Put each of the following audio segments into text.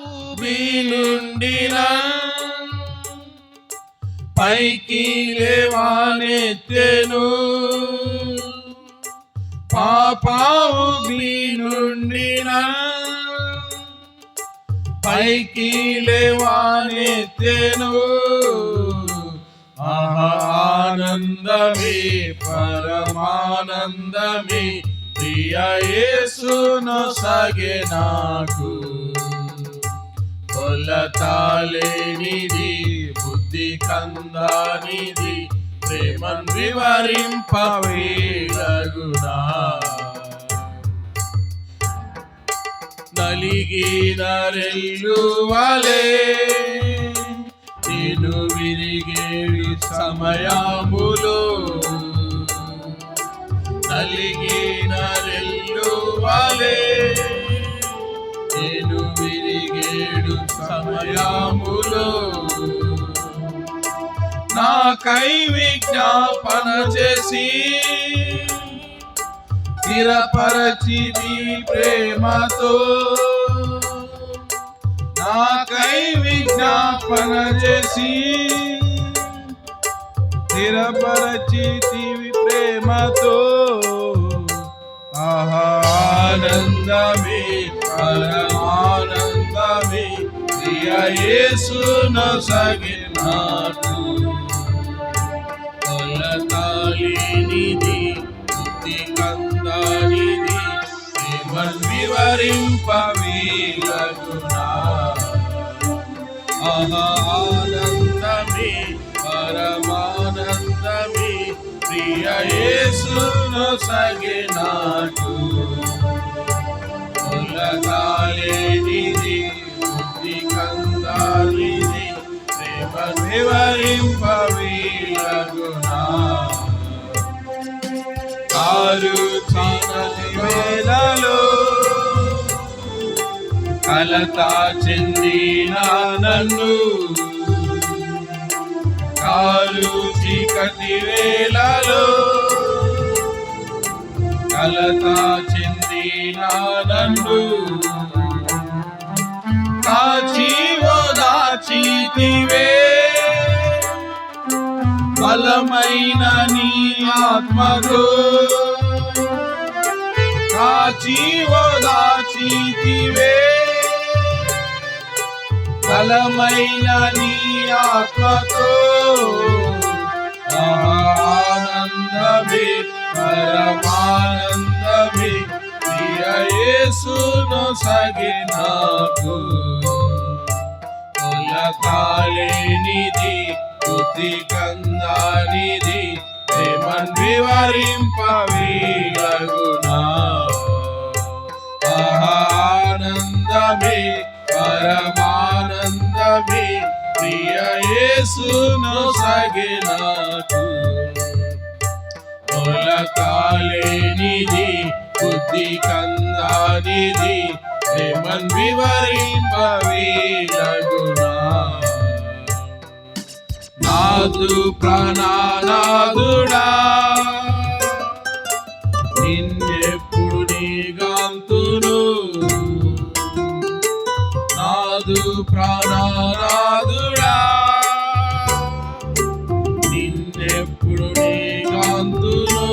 ఊబి నుండి పైకి లేవానెత్తెను. పాప ఊబి నుండి పైకి లేవానెత్తెను. ఆనందమే పరమానందమే ప్రియ యేసును సాగే నాకు. కొలతాలేనిది బుద్ధి కందానిది ప్రేమన్ వివరింపవేలగునా. నలిగిన రెల్లువలే నేను విరిగేవి సమయములో. నలిగిన రెల్లువలే నేను విరిగేడు సమయములో. నాకై విజ్ఞాపన చేసి స్థిరపరచిది ప్రేమతో. నాకై విజ్ఞాపన చేసి స్థిరపరచితివి ప్రేమతో. ఆనందమే పరమానందమే ప్రియ యేసును సాగే నాకు. కొలతాలేనిది బుద్ధి కందానిది ప్రేమన్ వివరింపవేలగునా. ఆనందమే పరమానందమే ప్రియ యేసును సాగే నాకు. కొలతాలేనిది బుద్ధి కందానిది ప్రేమన్ వివరింపవేలగునా. కారుచున్నది వేళలో కలత చెందిన నన్ను. కారు చీకటి వేళలో కలత చెందిన నన్ను. కాచి ఓదార్చితివే బలమైన నీ ఆత్మతో. కాచి ఓదార్చితివే బలమైన నీ ఆత్మతో. ఆనందమే పరమానందమే ప్రియ యేసును సాగే నాకు. కొలతాలేనిది బుద్ధి కందానిది ప్రేమన్ వివరింపవేలగునా. ఆనందమే పరమానందమే ప్రియ యేసును సాగే నాకు. కొలతాలేనిది బుద్ధి కందానిది ప్రేమన్ వివరింపవేలగునా. నాదు ప్రాణనాథుడా నిన్నెప్పుడు నీగాంతును. నాదు ప్రాణనాథుడా నిన్నెప్పుడు నీగాంతును.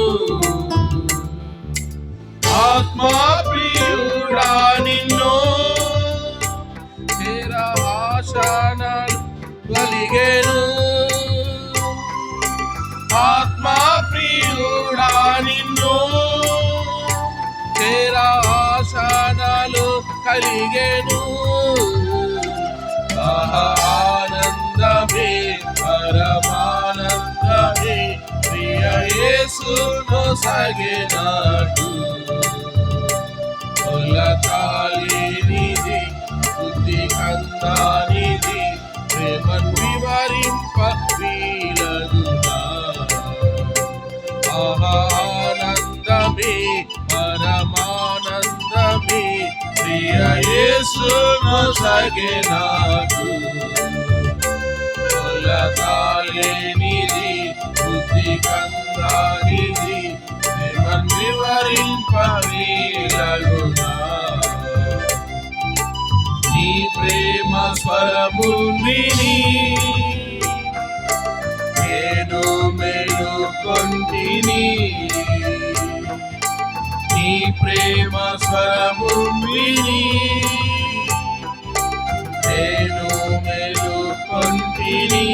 ఆత్మా ప్రియుడా నిన్ను చేర ఆశనాలు కలిగేను. ఆత్మా ప్రియుడా నిన్ను చేర ఆశనాలు కలిగేను. ఆనందమే పరమానందమే ప్రియ యేసును సాగే నాకు. కొలతాలేనిది బుద్ధి కందానిది ప్రేమన్ వివరింపవేలగునా. ఆనందమే పరమానందమే ప్రియ యేసును సాగే నాకు. కొలతాలేనిది బుద్ధి కందానిది ప్రేమన్ వివరింపవేలగునా. నీ ప్రేమ స్వరము విని నేను మేలుకొంటిని. నీ ప్రేమ స్వరము విని నేను మేలుకొంటిని.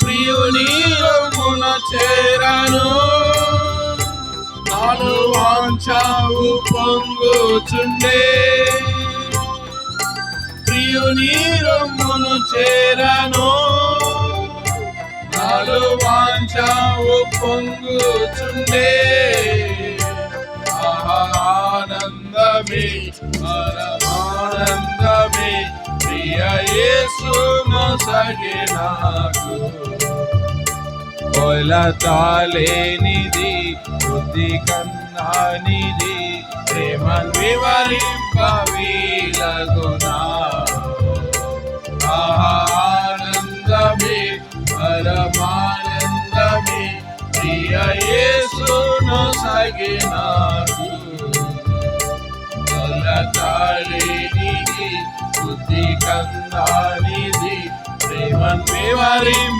ప్రియుని రొమ్మున చేరాను, నాలో వాంఛావు పొంగుచుండే. ప్రియుని రొమ్మును చేరాను, నాలో వాంఛావు పొంగుచుండే. ఆనందమే పరమానందమే ప్రియ యేసు నొసగే నాకు. కొలతాలేనిది బుద్ధి కన్నానిది ప్రేమను వివరింపవీలగునా. ఆనందమే పరమానందమే ప్రియ యేసు నొసగే నాకు. కొలతాలేనిది బుద్ధి కన్నానిది ప్రేమను వివరింపవీలగునా.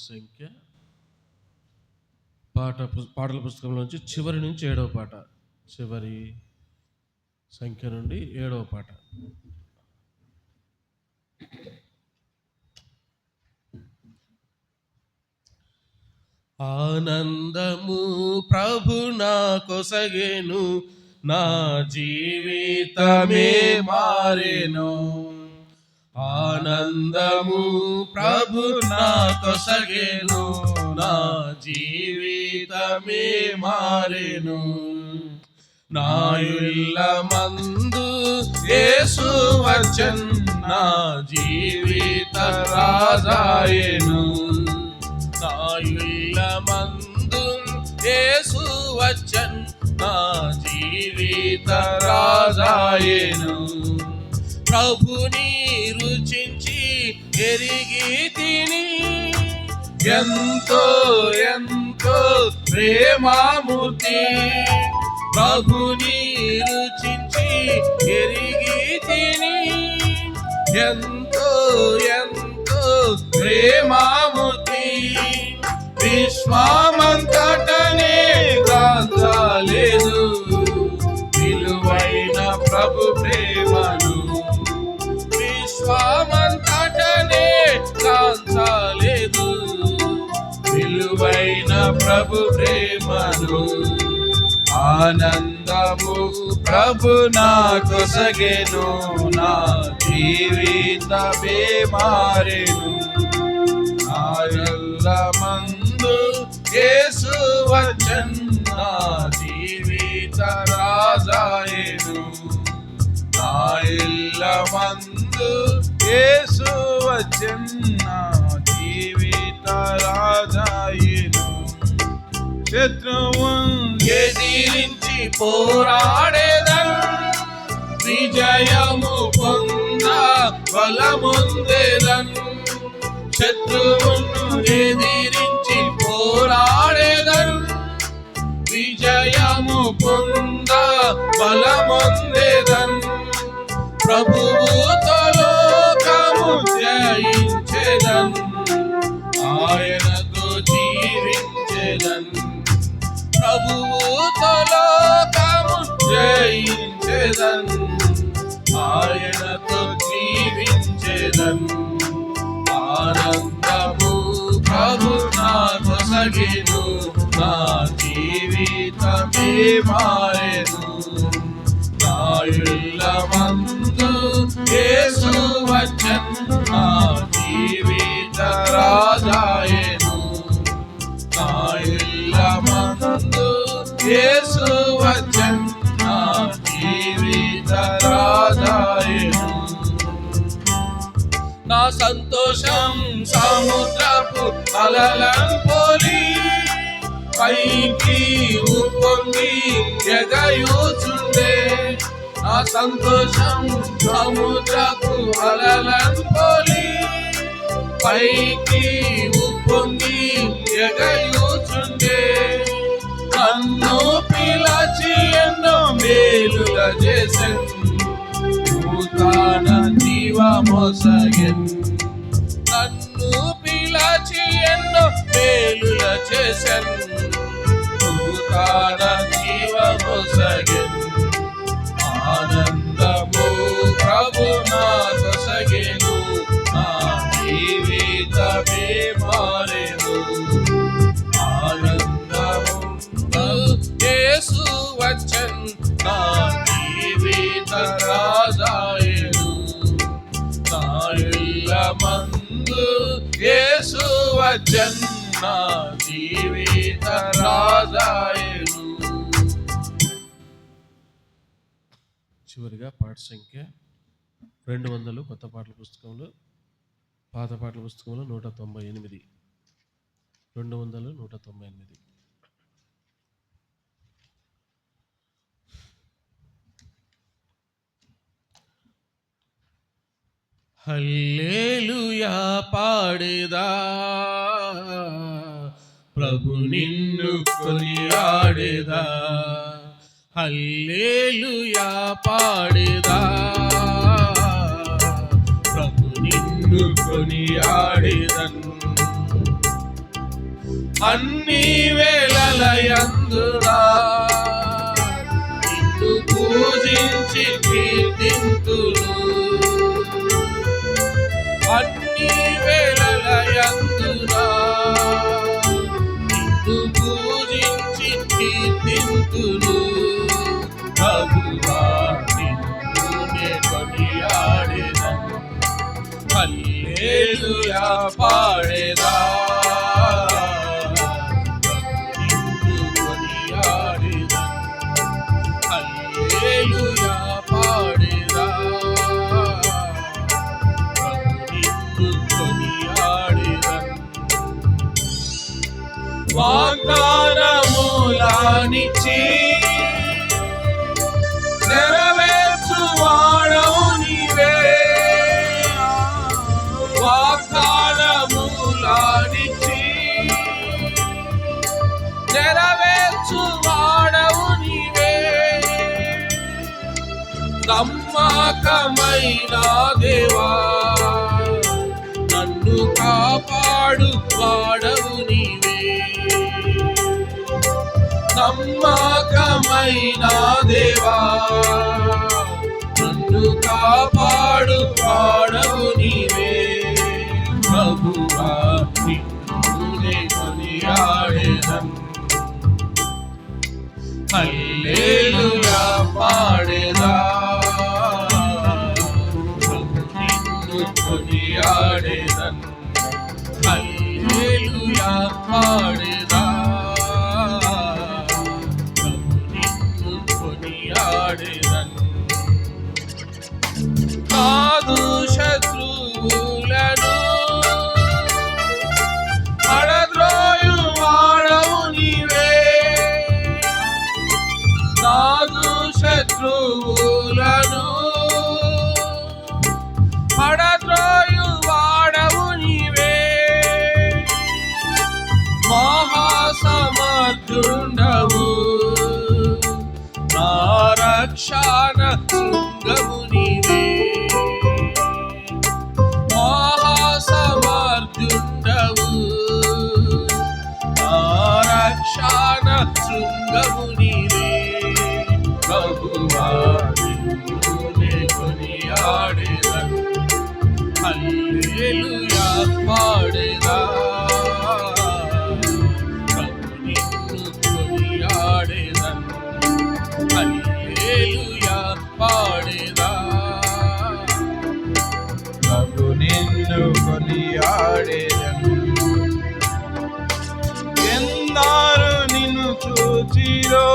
సంఖ్య పాటల పుస్తకంలోంచి చివరి నుంచి 7వ పాట, చివరి సంఖ్య నుండి 7వ పాట. ఆనందము ప్రభు నా కొసగెను, నా జీవితమే మారెను. ఆనందము ప్రభు నా కొసగెను, నా జీవితమే మారెను. నా ఇల్లమందు యేసు వచ్చెను, నా జీవిత రాజాయెను. నా ఇల్లమందు యేసు వచ్చెను, నా జీవిత రాజాయెను. ప్రభుని రుచించి ఎరిగి తిని, ఎంతో ఎంతో ప్రేమామూర్తి. ప్రభుని రుచించి ఎరిగి తిని, ఎంతో ఎంతో ప్రేమామూర్తి. విశ్వమంతటనే గాంచలేదు విలువైన ప్రభు ప్రేమను. విశ్వమంతటనే గాంచలేదు విలువైన ప్రభు ప్రేమను. ఆనందము ప్రభు నా కొసగెను, నా జీవితమే మారెను. నా ఇల్లమందు యేసు వచ్చెను, నా జీవిత రాజాయెను. నా ఇల్లమందు యేసు వచ్చెను, నా జీవిత రాజాయెను. శత్రువును ఎదిరించి పోరాడేదను, విజయము పొంద బలముందేదను. శత్రువును ఎదిరించి పోరాడేదను, విజయము పొంద బలముందేదను. ప్రభువుతో లోకము జయించెదను, ఆయనతో జీవించెదను. ప్రభువుతో లోకము జయించెదను, ఆయనతో జీవించెదను. ఆనందము ప్రభు నా కొసగెను, నా జీవితమే మారెను. నా ఇల్లమందు యేసు వచ్చెను, నా జీవిత రాజాయెను. నా ఇల్లమందు యేసు వచ్చెను, నా జీవిత రాజాయెను. నా సంతోషం సముద్రపు అలలను పోలి, పైకి ఉప్పొంగి ఎగయుచుండే. నా సంతోషం సముద్రపు అలలను పోలి, పైకి ఉప్పొంగి ఎగయుచుండే. మేలుల చేసెన్ నూతన జీవమొసగెన్ నన్ను పిలచి ఎన్నో మేలుల చేసెన్ నూతన జీవమొసగెన్ ఆనందము ప్రభు నాతో సగెను నా జీవితమే మారెను ఆనందము యేసు వచ్చెన్ నా జీవిత రాజాయను నా ఇల్లమందు యేసు వచ్చెన్ నా జీవిత రాజాయను. చివరిగా పాట సంఖ్య 200 కొత్త పాటల పుస్తకంలో, పాత పాటల పుస్తకంలో 198. 200 198. హల్లెలూయా పాడేదా ప్రభు నిన్ను కొనియాడేదా హల్లెలూయా పాడేదా ప్రభు నిన్ను కొనియాడేదన్ అన్ని వేళలయందునా నిన్ను పూజించి కీర్తింతును అన్ని వేళలయందునా నిన్ను పూజించి కీర్తింతును ప్రభువా నిన్నునే కొనియాడెదన్ హల్లెలూయా పాడేదా నిన్ను కొనియాడెదన్ హల్లెలూయా పాడేదా నిన్ను కొనియాడెదన్ వాగ్దానములానిచ్చి నెరవేర్చువాడవు నీవే వాగ్దానములానిచ్చి నెరవేర్చువాడవు నీవే నమ్మకమైన దేవా నన్ను కాపాడు వాడవు నీవే నమ్మకమైన దేవా నన్ను కాపాడు వాడవు నీవే ప్రభువా నిన్నునే కొనియాడెదన్ హల్లెలూయా పాడేదా నిన్ను కొనియాడెదన్ హల్లెలూయా పాడేదా నిన్ను కొనియాడెదన్ కాదు శత్రువులను పడద్రోయు వాడవు నీవే కాదు శత్రువులను పడద్రోయు వాడవు నీవే మహాసమర్థుండవు నా రక్షణ శృంగము నీవే మహాసమర్థుండవు నా రక్షణ శృంగము నీవే ప్రభువా నిన్నునే కొనియాడెదన్ హల్లెలూయా పాడేదా ప్రభు నిన్ను కొనియాడెదన్ హల్లెలూయా పాడేదా ప్రభు నిన్ను కొనియాడెదన్ ఎందరు నిన్ను చూచిరో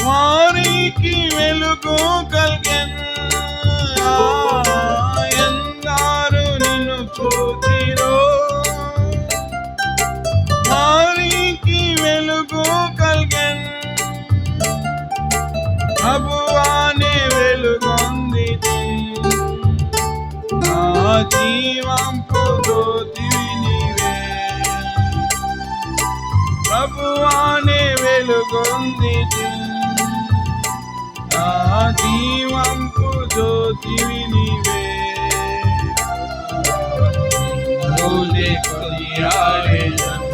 వారికి వెలుగు కల్గెన్ ఎందరు నిన్ను చూచిరో వారికి వెలుగు కల్గెన్ ప్రభువానే వెలుగొందితి నా జీవంపు జ్యోతివి నీవే ప్రభువానే వెలుగొందితి జీవంపు జ్యోతివి నీవే నిన్నునే కొనియాడేదను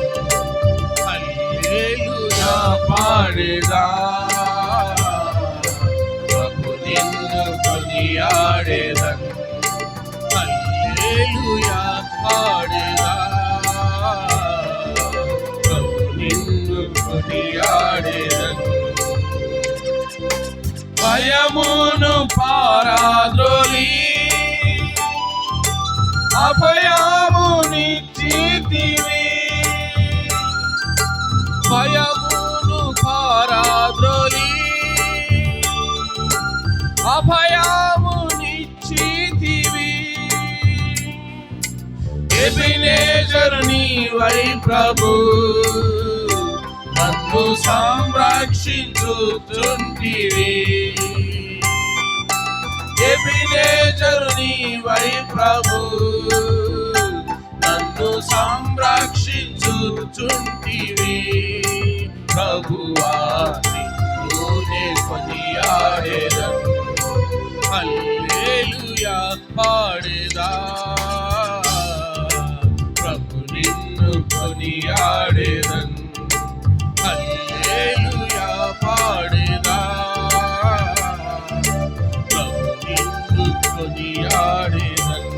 హల్లెలూయా పాడేదా ప్రభు నిన్ను కొనియాడేదను హల్లెలూయా పాడేదా ప్రభు నిన్ను కొనియాడేదను భయమును పారాద్రోలి అభయమునిచ్చితివి భయమును పారాద్రోలి అభయమునిచ్చితివి ఎబెనేజరు నీవై ప్రభు నన్ను సంరక్షించుచుంటివి ఎబెనేజరు నీవై ప్రభు నన్ను సంరక్షించుచుంటివి ప్రభువా నిన్నునే కొనియాడేదను హల్లెలూయా పాడేదా ప్రభు నిన్ను కొనియాడేదను హల్లెలూయా పాడేదా ప్రభు నిన్ను కొనియాడేదను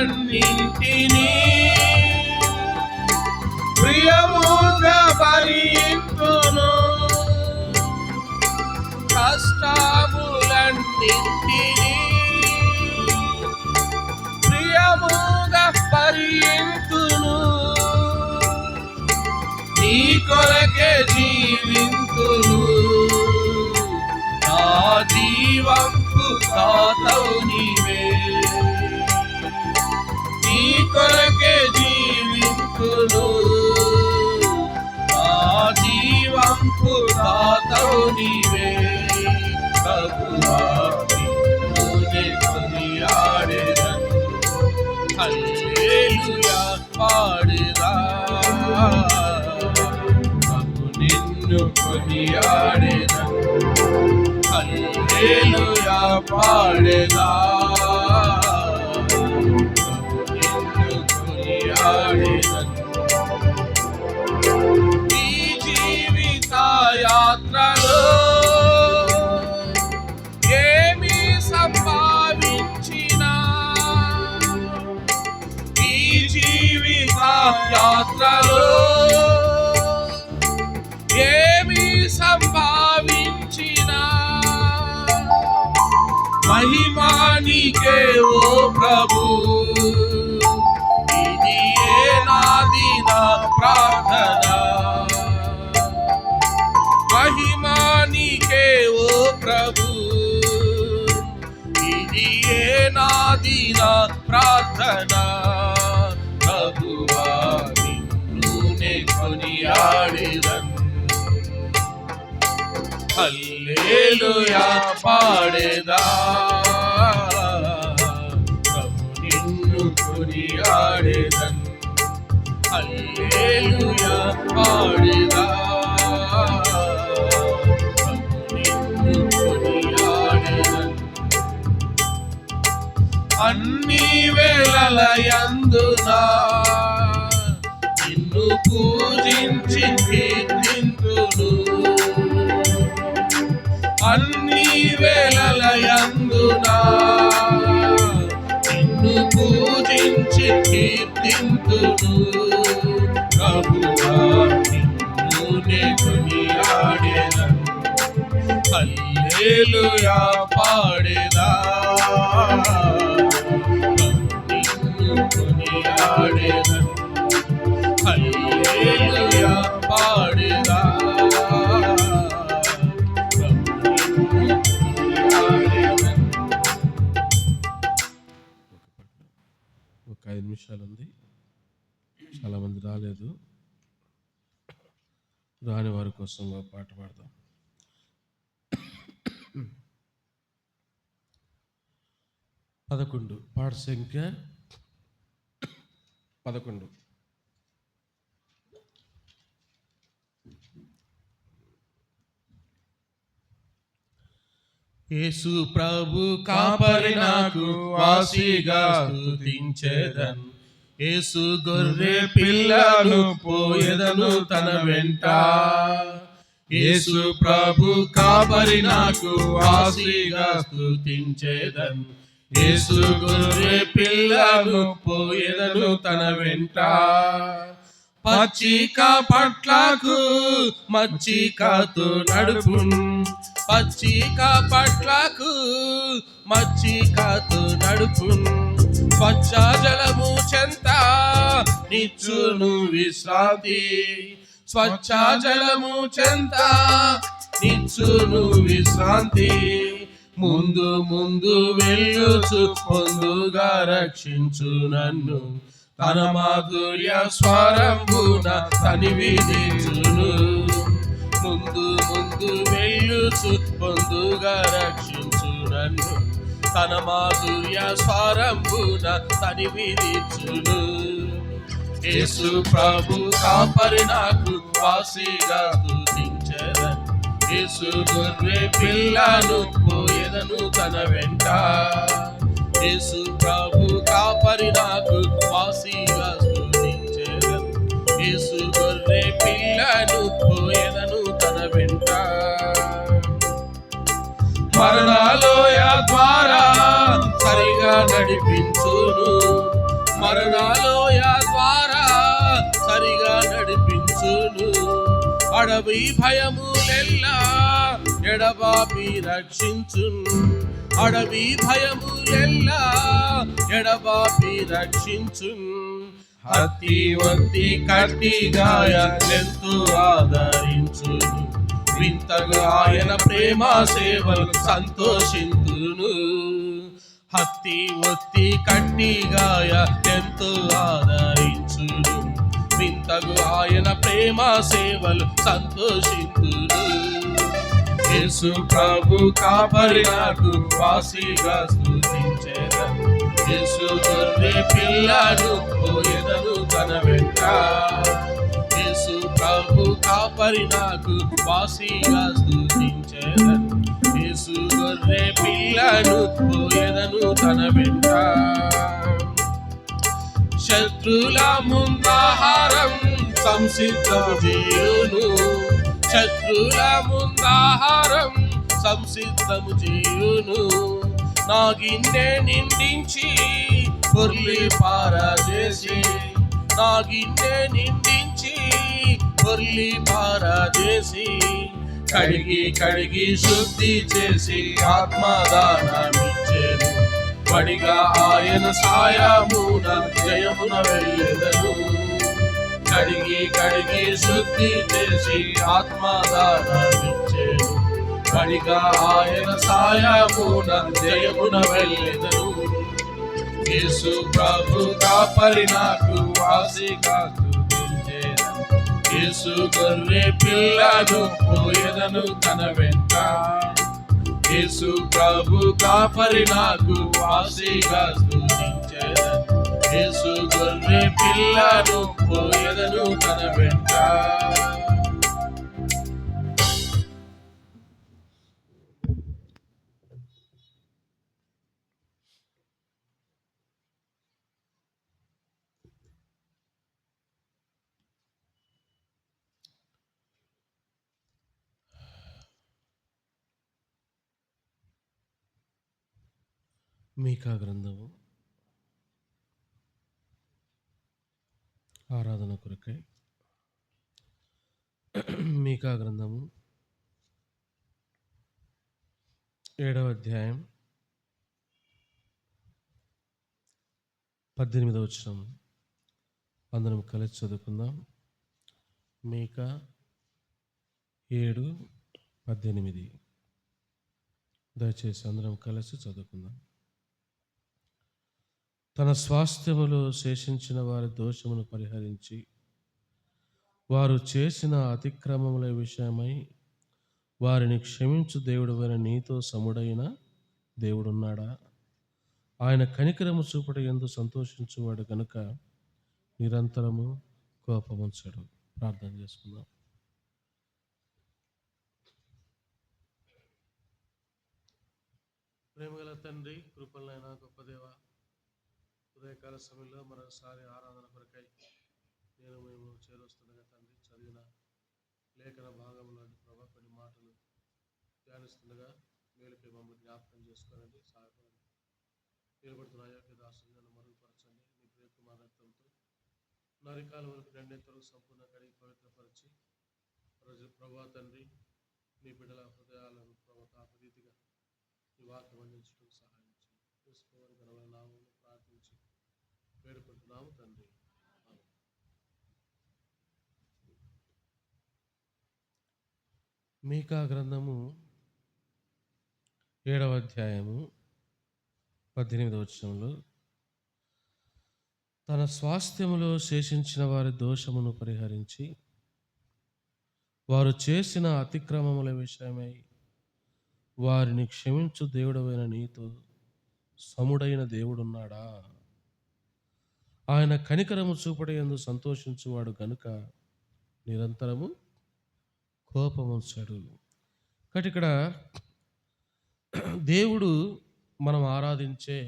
కష్టములన్నింటినీ ప్రియముగా భరింతును కష్టములన్నింటినీ ప్రియముగా భరింతును నీ కొరకే జీవింతును నా జీవంపు దాతవు నీవే నీ కొరకే జీవింతును నా జీవంపు దాతవు నీవే ప్రభువా నిన్నునే కొనియాడేదను హల్లెలూయా పాడేదా ప్రభు నిన్ను కొనియాడేదను హల్లెలూయా పాడేదా ప్రభు నిన్ను కొనియాడేదను ఈ జీవిత యాత్రలో ఏమి సంభావించినా ఈ జీవిత యాత్రలో ఏమి సంభావించినా మహిమానికే ఓ ప్రభు ఇది ఏ నాది నా ప్రార్థన మహిమానికే ఓ ప్రభు ఇది ఏ నాది నా ప్రార్థన ప్రభువా నిన్నునే కొనియాడేదను హల్లెలూయా పాడేదా ప్రభు నిన్ను కొనియాడేదను హల్లెలూయా పాడేదా ప్రభు నిన్ను కొనియాడేదను అన్ని వేళలయందునా నిన్ను పూజించి కీర్తింతును అన్ని వేళలయందునా నిన్ను పూజించి కీర్తింతును ప్రభువా నిన్నునే కొనియాడేదను హల్లెలూయా పాడేదా నిన్ను కొనియాడేదను హల్లెలూయా పాడేదా ఒక 5 నిమిషాలు ఉంది. చాలామంది రాలేదు. రాని వారి కోసం ఒక పాట పాడదాం. పదకొండు పాట సంఖ్య 11. యేసు ప్రభు కాపరి నాకు వాసిగా స్తుతించెదన్. యేసు గొర్రె పిల్లను పోయెదను తన వెంట. యేసు ప్రభు కాపరి నాకు వాసిగా స్తుతించెదన్. యేసు గొర్రె పిల్లను పోయెదను తన వెంట. పచ్చిక పట్లకు మచ్చికతో నడుపున్. పచ్చిక పట్లకు మచ్చికతో నడుపున్. స్వచ్ఛ జలము చెంత నిచ్చును విశ్రాంతి. స్వచ్ఛ జలము చెంత నిచ్చును విశ్రాంతి. ముందు ముందు వెళ్ళుచు పొందుగా రక్షించు నన్ను. తన మాధుర్య స్వరంబున తనివిదించును. ముందు ముందు వెళ్ళుచు పొందుగా రక్షించు నన్ను. తన మాధుర్య స్వరంబున తనివిదించును. యేసు ప్రభు కాపరి నాకు వాసిగా స్తుతించెదన్. యేసు గొర్రె పిల్లను పోయెదను తన వెంట. యేసు ప్రభు కాపరి నాకు వాసిగా స్తుతించెదన్. యేసు గొర్రె పిల్లను పోయెదను తన వెంట. మరణలోయ ద్వారా సరిగా నడిపించును. మరణలోయ ద్వారా సరిగా నడిపించును. అడవి భయములెల్లా ఎడబాపి రక్షించును. అడవి భయములెల్లా ఎడబాపి రక్షించును. హత్తి వత్తి కట్టి గాయాలెంతో ఆదరించును. వింతగా ఆయన ప్రేమ సేవలు సంతోషింతును. హత్తి ఒత్తి కట్టి గాయాలెంతో ఆదరించును. వింతగు ఆయన ప్రేమ సేవలు సంతోషింతును. యేసు ప్రభు కాపరి నాకు వాసిగా స్తుతించెదన్. యేసు గొర్రె పిల్లను పోయెదను తన వెంట. యేసు ప్రభు కాపరి నాకు వాసిగా స్తుతించెదన్. యేసు గొర్రె పిల్లను పోయెదను తన వెంట. శత్రుల ముందాహారం సంసిద్ధము చేయును. శత్రుల ముందాహారం సంసిద్ధము చేయును. నా గిన్నె నిండించి పొర్లి పారజేసి. నా గిన్నె నిండించి పొర్లి పారజేసి. కడిగి కడిగి శుద్ధి చేసి ఆత్మదానమిచ్చెను. పడిగా ఆయన సాయమున జయమున వెళ్ళెదను. కడిగి కడిగి శుద్ధి చేసి ఆత్మదానమిచ్చెను. పడిగా ఆయన సాయమున జయమున వెళ్ళెదను. యేసు ప్రభు కాపరి నాకు వాసిగా స్తుతించెదన్. యేసు గొర్రె పిల్లను పోయెదను తన వెంట. యేసు ప్రభు కాపరి నాకు వాసిగా స్తుతించెదన్. యేసు గొర్రె పిల్లను పోయెదను తన వెంట. మీకా గ్రంథము ఆరాధన కొరకై. మీకా గ్రంథము 7వ అధ్యాయం 18వ వచనం అందరం కలిసి చదువుకుందాం. మీకా 7:18. దయచేసి అందరం కలిసి చదువుకుందాం. తన స్వాస్థ్యములో శేషించిన వారి దోషమును పరిహరించి వారు చేసిన అతిక్రమముల విషయమై వారిని క్షమించు దేవుడైన నీతో సముడైన దేవుడున్నాడా? ఆయన కనికరము చూపట యందు సంతోషించువాడు గనుక నిరంతరము కోపముంచడు. ప్రార్థన చేసుకుందాం. ప్రేమగల తండ్రి, కృపలైన గొప్ప దేవ, ఉదయకాల సమయంలో మరోసారి ఆరాధన కొరకై మేము చేరుస్తుండగా తండ్రి, చదివిన లేఖన భాగంలోని ప్రభా కొన్ని మాటలు ధ్యానిస్తుండగా మేలుకై మమ్మల్ని జ్ఞాపకం చేసుకోనండి, సహాయపడండి. నిలబడుతున్న అయోగ్య దాసుని నన్ను మరుగుపరచండి. మీ ప్రియ కుమార రక్తంతో నరికాల వరకు రెండెంతలు సంపూర్ణ కడిగి పవిత్రపరిచి ప్రభా తండ్రి, మీ బిడ్డల హృదయాలను ప్రభా రీతిగా ఈ వాక్యం అందించడం సహాయం చేయండి. తీసుకోవాలి ఘనమైన నామమును ప్రార్థించి వేడుకుంటున్నాము తండ్రి. మీకా గ్రంథము 7వ అధ్యాయము 18వ వచనంలో, తన స్వాస్థ్యములో శేషించిన వారి దోషమును పరిహరించి వారు చేసిన అతిక్రమముల విషయమై వారిని క్షమించు దేవుడవైన నీతో సముడైన దేవుడున్నాడా? ఆయన కనికరము చూపడయందు సంతోషించువాడు కనుక నిరంతరము కోపముంచాడు. కాబట్టి ఇక్కడ దేవుడు మనం ఆరాధించే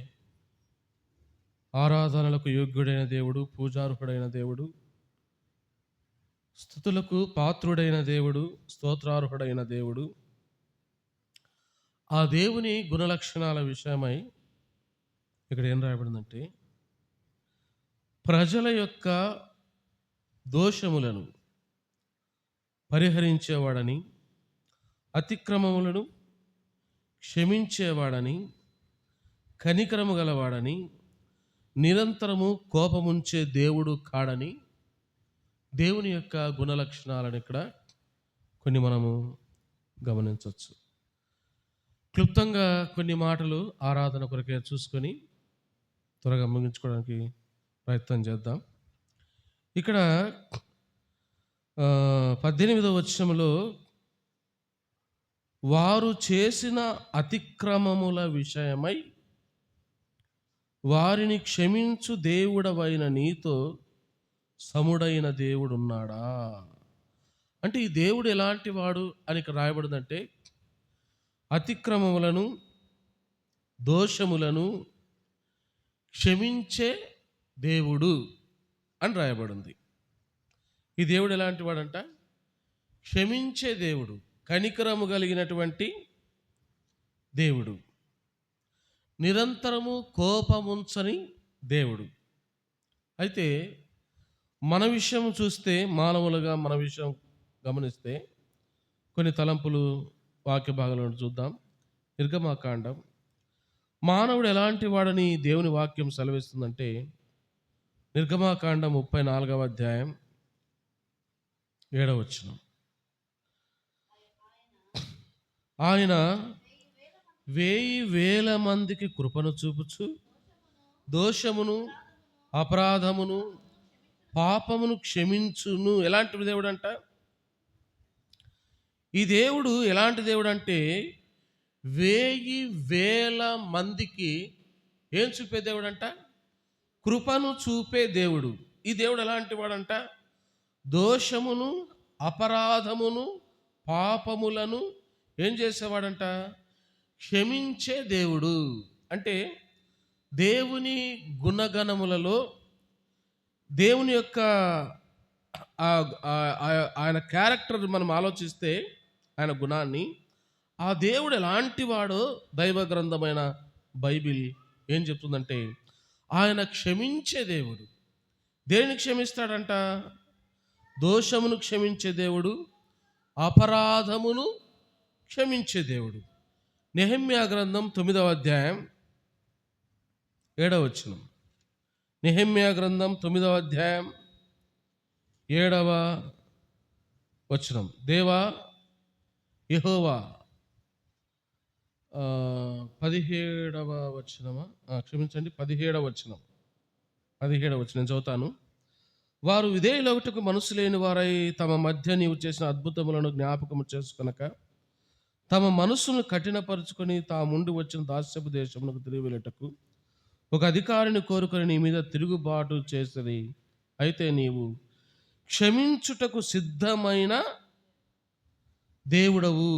ఆరాధనలకు యోగ్యుడైన దేవుడు, పూజార్హుడైన దేవుడు, స్తుతులకు పాత్రుడైన దేవుడు, స్తోత్రార్హుడైన దేవుడు. ఆ దేవుని గుణలక్షణాల విషయమై ఇక్కడ ఏం రాయబడిందంటే, ప్రజల యొక్క దోషములను పరిహరించేవాడని, అతిక్రమములను క్షమించేవాడని, కనికరము గలవాడని, నిరంతరము కోపముంచే దేవుడు కాడని దేవుని యొక్క గుణలక్షణాలను ఇక్కడ కొన్ని మనము గమనించవచ్చు. క్లుప్తంగా కొన్ని మాటలు ఆరాధన కొరకే చూసుకొని త్వరగా ముగించుకోవడానికి ప్రయత్నం చేద్దాం. ఇక్కడ 18వ వచనంలో వారు చేసిన అతిక్రమముల విషయమై వారిని క్షమించు దేవుడవైన నీతో సముడైన దేవుడున్నాడా? అంటే ఈ దేవుడు ఎలాంటి వాడు అని ఇక్కడ రాయబడిందంటే, అతిక్రమములను దోషములను క్షమించే దేవుడు అని రాయబడింది. ఈ దేవుడు ఎలాంటి వాడంట? క్షమించే దేవుడు, కనికరము కలిగినటువంటి దేవుడు, నిరంతరము కోపముంచని దేవుడు. అయితే మన విషయం చూస్తే, మానవులుగా మన విషయం గమనిస్తే కొన్ని తలంపులు వాక్య భాగంలో చూద్దాం. నిర్గమాకాండం, మానవుడు ఎలాంటి వాడని దేవుని వాక్యం సెలవిస్తుందంటే, నిర్గమాకాండం 34వ అధ్యాయం 7వ వచనం, ఆయన 1000 మందికి కృపను చూపుచు దోషమును అపరాధమును పాపమును క్షమించును. ఎలాంటి దేవుడు అంట? ఈ దేవుడు ఎలాంటి దేవుడు అంటే 1000 మందికి ఏం చూపే దేవుడు అంట? కృపను చూపే దేవుడు. ఈ దేవుడు ఎలాంటి వాడంట? దోషమును అపరాధమును పాపములను ఏం చేసేవాడంట? క్షమించే దేవుడు. అంటే దేవుని గుణగణములలో దేవుని యొక్క ఆయన క్యారెక్టర్ మనం ఆలోచిస్తే, ఆయన గుణాన్ని, ఆ దేవుడు ఎలాంటి వాడో దైవ గ్రంథమైన బైబిల్ ఏం చెప్తుందంటే, ఆయన క్షమించే దేవుడు. దేనిని క్షమిస్తాడంట? దోషమును క్షమించే దేవుడు, అపరాధమును క్షమించే దేవుడు. నెహెమ్యా గ్రంథం 9వ అధ్యాయం 7వ వచనం. నెహెమ్యా గ్రంథం 9వ అధ్యాయం 7వ వచనం. దేవా యెహోవా 17వ వచనమా, క్షమించండి, 17వ వచనం. 17వ వచనం చదువుతాను. వారు విధేయులొకటకు మనసు లేని వారై తమ మధ్య నీవు చేసిన అద్భుతములను జ్ఞాపకము చేసుకొనక తమ మనస్సును కఠినపరుచుకొని తాముండి వచ్చిన దాస్యపు దేశమునకు తిరిగి వెళ్ళటకు ఒక అధికారిని కోరుకొని నీ మీద తిరుగుబాటు చేసిరి. అయితే నీవు క్షమించుటకు సిద్ధమైన దేవుడవు.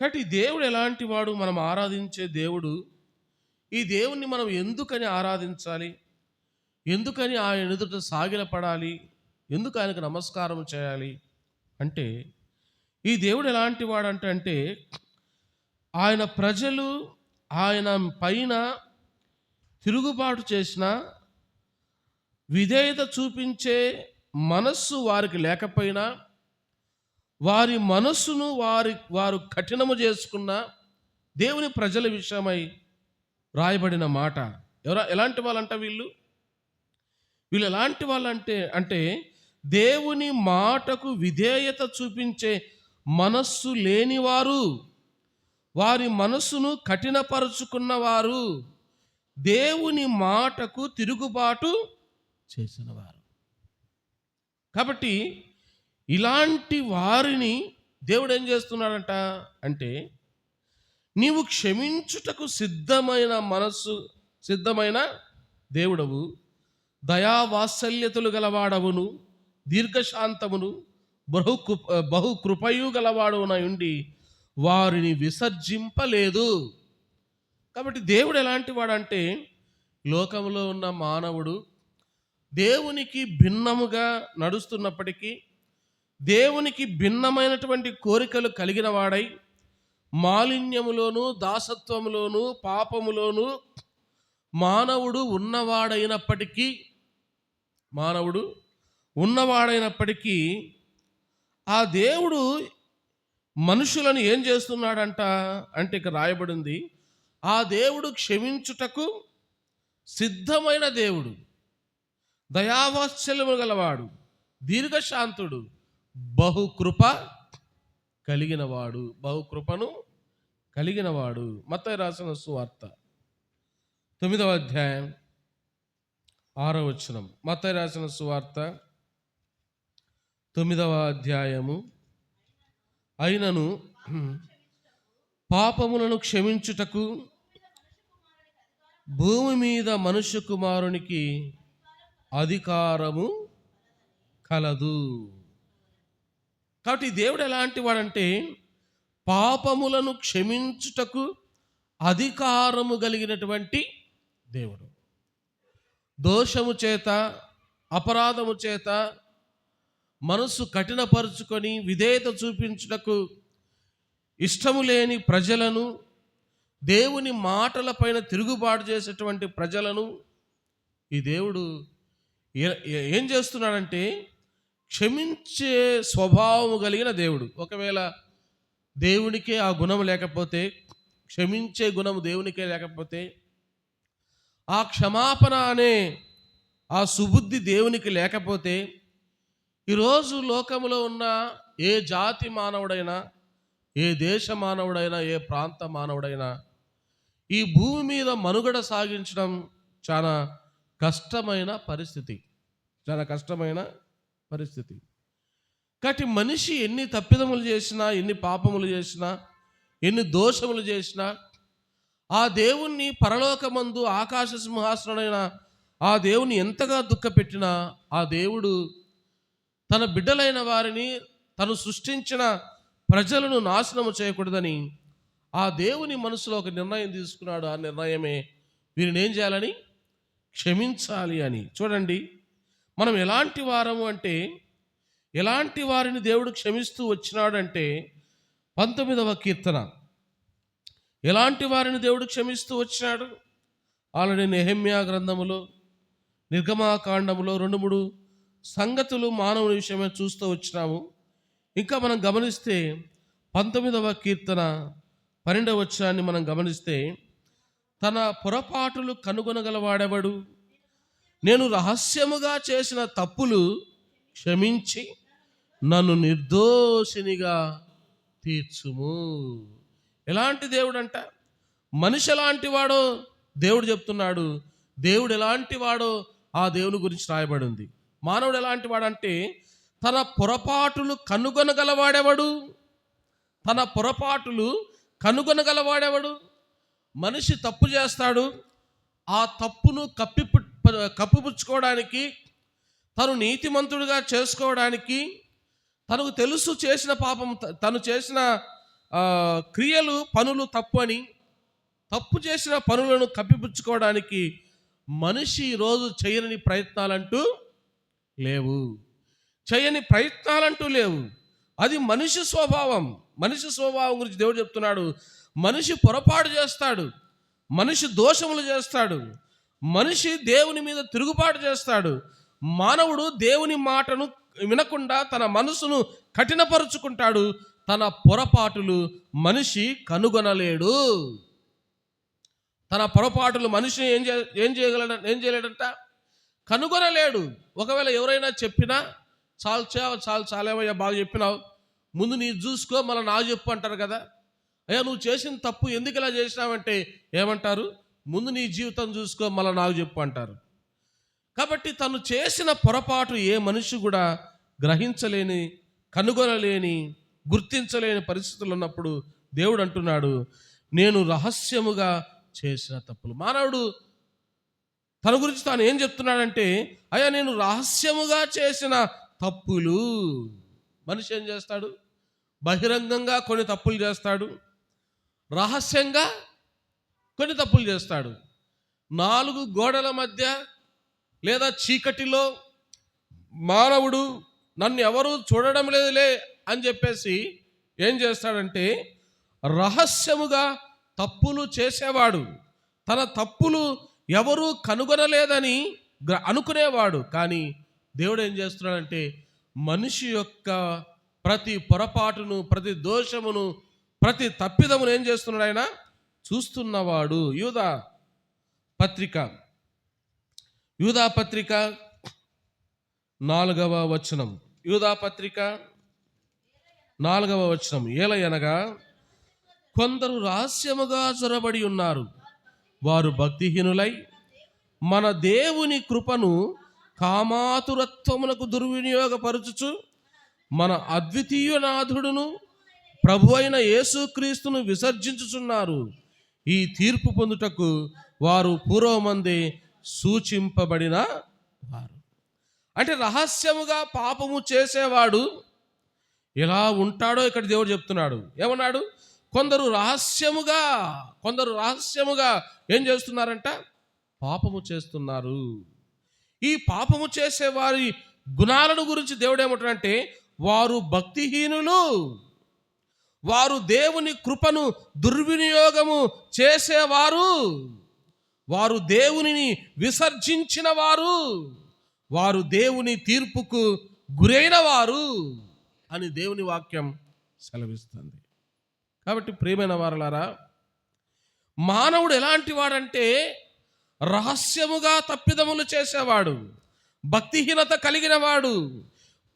కాబట్టి ఈ దేవుడు ఎలాంటి వాడు? మనం ఆరాధించే దేవుడు, ఈ దేవుణ్ణి మనం ఎందుకని ఆరాధించాలి? ఎందుకని ఆయన ఎదుట సాగిలపడాలి? ఎందుకు ఆయనకు నమస్కారం చేయాలి అంటే, ఈ దేవుడు ఎలాంటి వాడంటే అంటే ఆయన ప్రజలు ఆయన పైన తిరుగుబాటు చేసిన, విధేయత చూపించే మనస్సు వారికి లేకపోయినా, వారి మనస్సును వారు కఠినము చేసుకున్న దేవుని ప్రజల విషయమై రాయబడిన మాట. ఎలాంటి వాళ్ళంట వీళ్ళు ఎలాంటి వాళ్ళంటే దేవుని మాటకు విధేయత చూపించే మనస్సు లేనివారు, వారి మనస్సును కఠినపరుచుకున్నవారు, దేవుని మాటకు తిరుగుబాటు చేసినవారు. కాబట్టి ఇలాంటి వారిని దేవుడు ఏం చేస్తున్నాడంట అంటే, నీవు క్షమించుటకు సిద్ధమైన దేవుడవు, దయావాత్సల్యతలు గలవాడవును, దీర్ఘశాంతమును, బహుకృపయు గలవాడవునై ఉండి వారిని విసర్జింపలేదు. కాబట్టి దేవుడు ఎలాంటి వాడంటే, లోకంలో ఉన్న మానవుడు దేవునికి భిన్నముగా నడుస్తున్నప్పటికీ, దేవునికి భిన్నమైనటువంటి కోరికలు కలిగిన వాడై, మాలిన్యములోను, దాసత్వములోను, పాపములోను మానవుడు ఉన్నవాడైనప్పటికీ ఆ దేవుడు మనుషులను ఏం చేస్తున్నాడంట అంటే, ఇక రాయబడింది, ఆ దేవుడు క్షమించుటకు సిద్ధమైన దేవుడు, దయావాత్సల్యము గలవాడు, దీర్ఘశాంతుడు, బహుకృపను కలిగినవాడు. మత్తయి రాసిన సువార్త 9వ అధ్యాయం 6వ వచనం. మత్తయి రాసిన సువార్త 9వ అధ్యాయము. అయినను పాపములను క్షమించుటకు భూమి మీద మనుష్య కుమారునికి అధికారము కలదు. కాబట్టి దేవుడు ఎలాంటి వాడంటే, పాపములను క్షమించుటకు అధికారము కలిగినటువంటి దేవుడు. దోషము చేత, అపరాధము చేత మనస్సు కఠినపరుచుకొని విధేయత చూపించుటకు ఇష్టము లేని ప్రజలను, దేవుని మాటలపైన తిరుగుబాటు చేసేటువంటి ప్రజలను ఈ దేవుడు ఏం చేస్తున్నాడంటే, క్షమించే స్వభావము కలిగిన దేవుడు. ఒకవేళ దేవునికే ఆ గుణం లేకపోతే, క్షమించే గుణము దేవునికే లేకపోతే, ఆ క్షమాపణ అనే ఆ సుబుద్ధి దేవునికి లేకపోతే, ఈరోజు లోకంలో ఉన్న ఏ జాతి మానవుడైనా, ఏ దేశ మానవుడైనా, ఏ ప్రాంత మానవుడైనా ఈ భూమి మీద మనుగడ సాగించడం చాలా కష్టమైన పరిస్థితి. కాబట్టి మనిషి ఎన్ని తప్పిదములు చేసినా, ఎన్ని పాపములు చేసినా, ఎన్ని దోషములు చేసినా, ఆ దేవుణ్ణి పరలోకమందు ఆకాశ సింహాసనుడైన ఆ దేవుని ఎంతగా దుఃఖపెట్టినా, ఆ దేవుడు తన బిడ్డలైన వారిని, తను సృష్టించిన ప్రజలను నాశనము చేయకూడదని ఆ దేవుని మనసులో ఒక నిర్ణయం తీసుకున్నాడు. ఆ నిర్ణయమే వీరిని ఏం చేయాలని? క్షమించాలి అని. చూడండి, మనం ఎలాంటి వారము అంటే, ఎలాంటి వారిని దేవుడు క్షమిస్తూ వచ్చినాడంటే, 19వ కీర్తన ఎలాంటి వారిని దేవుడు క్షమిస్తూ వచ్చినాడు? ఆల్రెడీ నెహెమ్యా గ్రంథములో, నిర్గమాకాండములో 2-3 సంగతులు మానవుని విషయమే చూస్తూ వచ్చినాము. ఇంకా మనం గమనిస్తే 19వ కీర్తన 12వ వచనాన్ని మనం గమనిస్తే, తన పొరపాటులు కనుగొనగలవాడెవడు? నేను రహస్యముగా చేసిన తప్పులు క్షమించి నన్ను నిర్దోషినిగా తీర్చుము. ఎలాంటి దేవుడు అంట? మనిషి ఎలాంటి వాడో దేవుడు చెప్తున్నాడు. దేవుడు ఎలాంటి వాడో ఆ దేవుని గురించి రాయబడి ఉంది. మానవుడు ఎలాంటి వాడంటే, తన పొరపాటులు కనుగొనగలవాడెవడు? మనిషి తప్పు చేస్తాడు. ఆ తప్పును కప్పిపుచ్చుకోవడానికి, తను నీతిమంతుడిగా చేసుకోవడానికి, తనకు తెలుసు చేసిన పాపం, తను చేసిన క్రియలు పనులు తప్పు అని, తప్పు చేసిన పనులను కప్పిపుచ్చుకోవడానికి మనిషి ఈరోజు చేయని ప్రయత్నాలంటూ లేవు. చేయని ప్రయత్నాలంటూ లేవు. అది మనిషి స్వభావం. మనిషి స్వభావం గురించి దేవుడు చెప్తున్నాడు. మనిషి పొరపాటు చేస్తాడు, మనిషి దోషములు చేస్తాడు, మనిషి దేవుని మీద తిరుగుబాటు చేస్తాడు. మానవుడు దేవుని మాటను వినకుండా తన మనసును కఠినపరుచుకుంటాడు. తన పొరపాటులు మనిషి కనుగొనలేడు. తన పొరపాటులు మనిషి ఏం చేయలేడంట? కనుగొనలేడు. ఒకవేళ ఎవరైనా చెప్పినా చాలేమయ్యా, బాగా చెప్పినావు, ముందు నీ చూసుకో మళ్ళీ నాకు చెప్పు అంటారు కదా. అయ్యా నువ్వు చేసిన తప్పు ఎందుకు ఇలా చేసినావంటే ఏమంటారు? ముందు నీ జీవితం చూసుకో మళ్ళీ నాకు చెప్పు అంటారు. కాబట్టి తను చేసిన పొరపాటు ఏ మనిషి కూడా గ్రహించలేని, కనుగొనలేని, గుర్తించలేని పరిస్థితులు ఉన్నప్పుడు దేవుడు అంటున్నాడు, నేను రహస్యముగా చేసిన తప్పులు. మానవుడు తన గురించి తాను ఏం చెప్తున్నాడంటే, అయ్యా నేను రహస్యముగా చేసిన తప్పులు. మనిషి ఏం చేస్తాడు? బహిరంగంగా కొన్ని తప్పులు చేస్తాడు, రహస్యంగా కొన్ని తప్పులు చేస్తాడు. 4 గోడల మధ్య లేదా చీకటిలో మానవుడు నన్ను ఎవరు చూడడం లేదులే అని చెప్పేసి ఏం చేస్తాడంటే, రహస్యముగా తప్పులు చేసేవాడు. తన తప్పులు ఎవరు కనుగొనలేదని అనుకునేవాడు. కానీ దేవుడు ఏం చేస్తున్నాడంటే, మనిషి యొక్క ప్రతి పొరపాటును, ప్రతి దోషమును, ప్రతి తప్పిదమును ఏం చేస్తున్నాడు? ఆయన చూస్తున్నవాడు. యూదా పత్రిక 4వ వచనం. యూదా పత్రిక 4వ వచనం. ఏలయనగా కొందరు రహస్యముగా చొరబడి ఉన్నారు, వారు భక్తిహీనులై మన దేవుని కృపను కామాతురత్వములకు దుర్వినియోగపరచుచు మన అద్వితీయనాథుడును ప్రభు అయిన యేసుక్రీస్తును విసర్జించుచున్నారు. ఈ తీర్పు పొందుటకు వారు పూర్వమందే సూచింపబడిన వారు. అంటే రహస్యముగా పాపము చేసేవాడు ఎలా ఉంటాడో ఇక్కడ దేవుడు చెప్తున్నాడు. ఏమన్నాడు? కొందరు రహస్యముగా ఏం చేస్తున్నారంట? పాపము చేస్తున్నారు. ఈ పాపము చేసే వారి గుణాలను గురించి దేవుడు ఏమంటాడంటే, వారు భక్తిహీనులు, వారు దేవుని కృపను దుర్వినియోగము చేసేవారు, వారు దేవునిని విసర్జించిన వారు, వారు దేవుని తీర్పుకు గురైన వారు అని దేవుని వాక్యం సెలవిస్తుంది. కాబట్టి ప్రియమైన వారలారా, మానవుడు ఎలాంటి వాడంటే రహస్యముగా తప్పిదములు చేసేవాడు, భక్తిహీనత కలిగిన వాడు.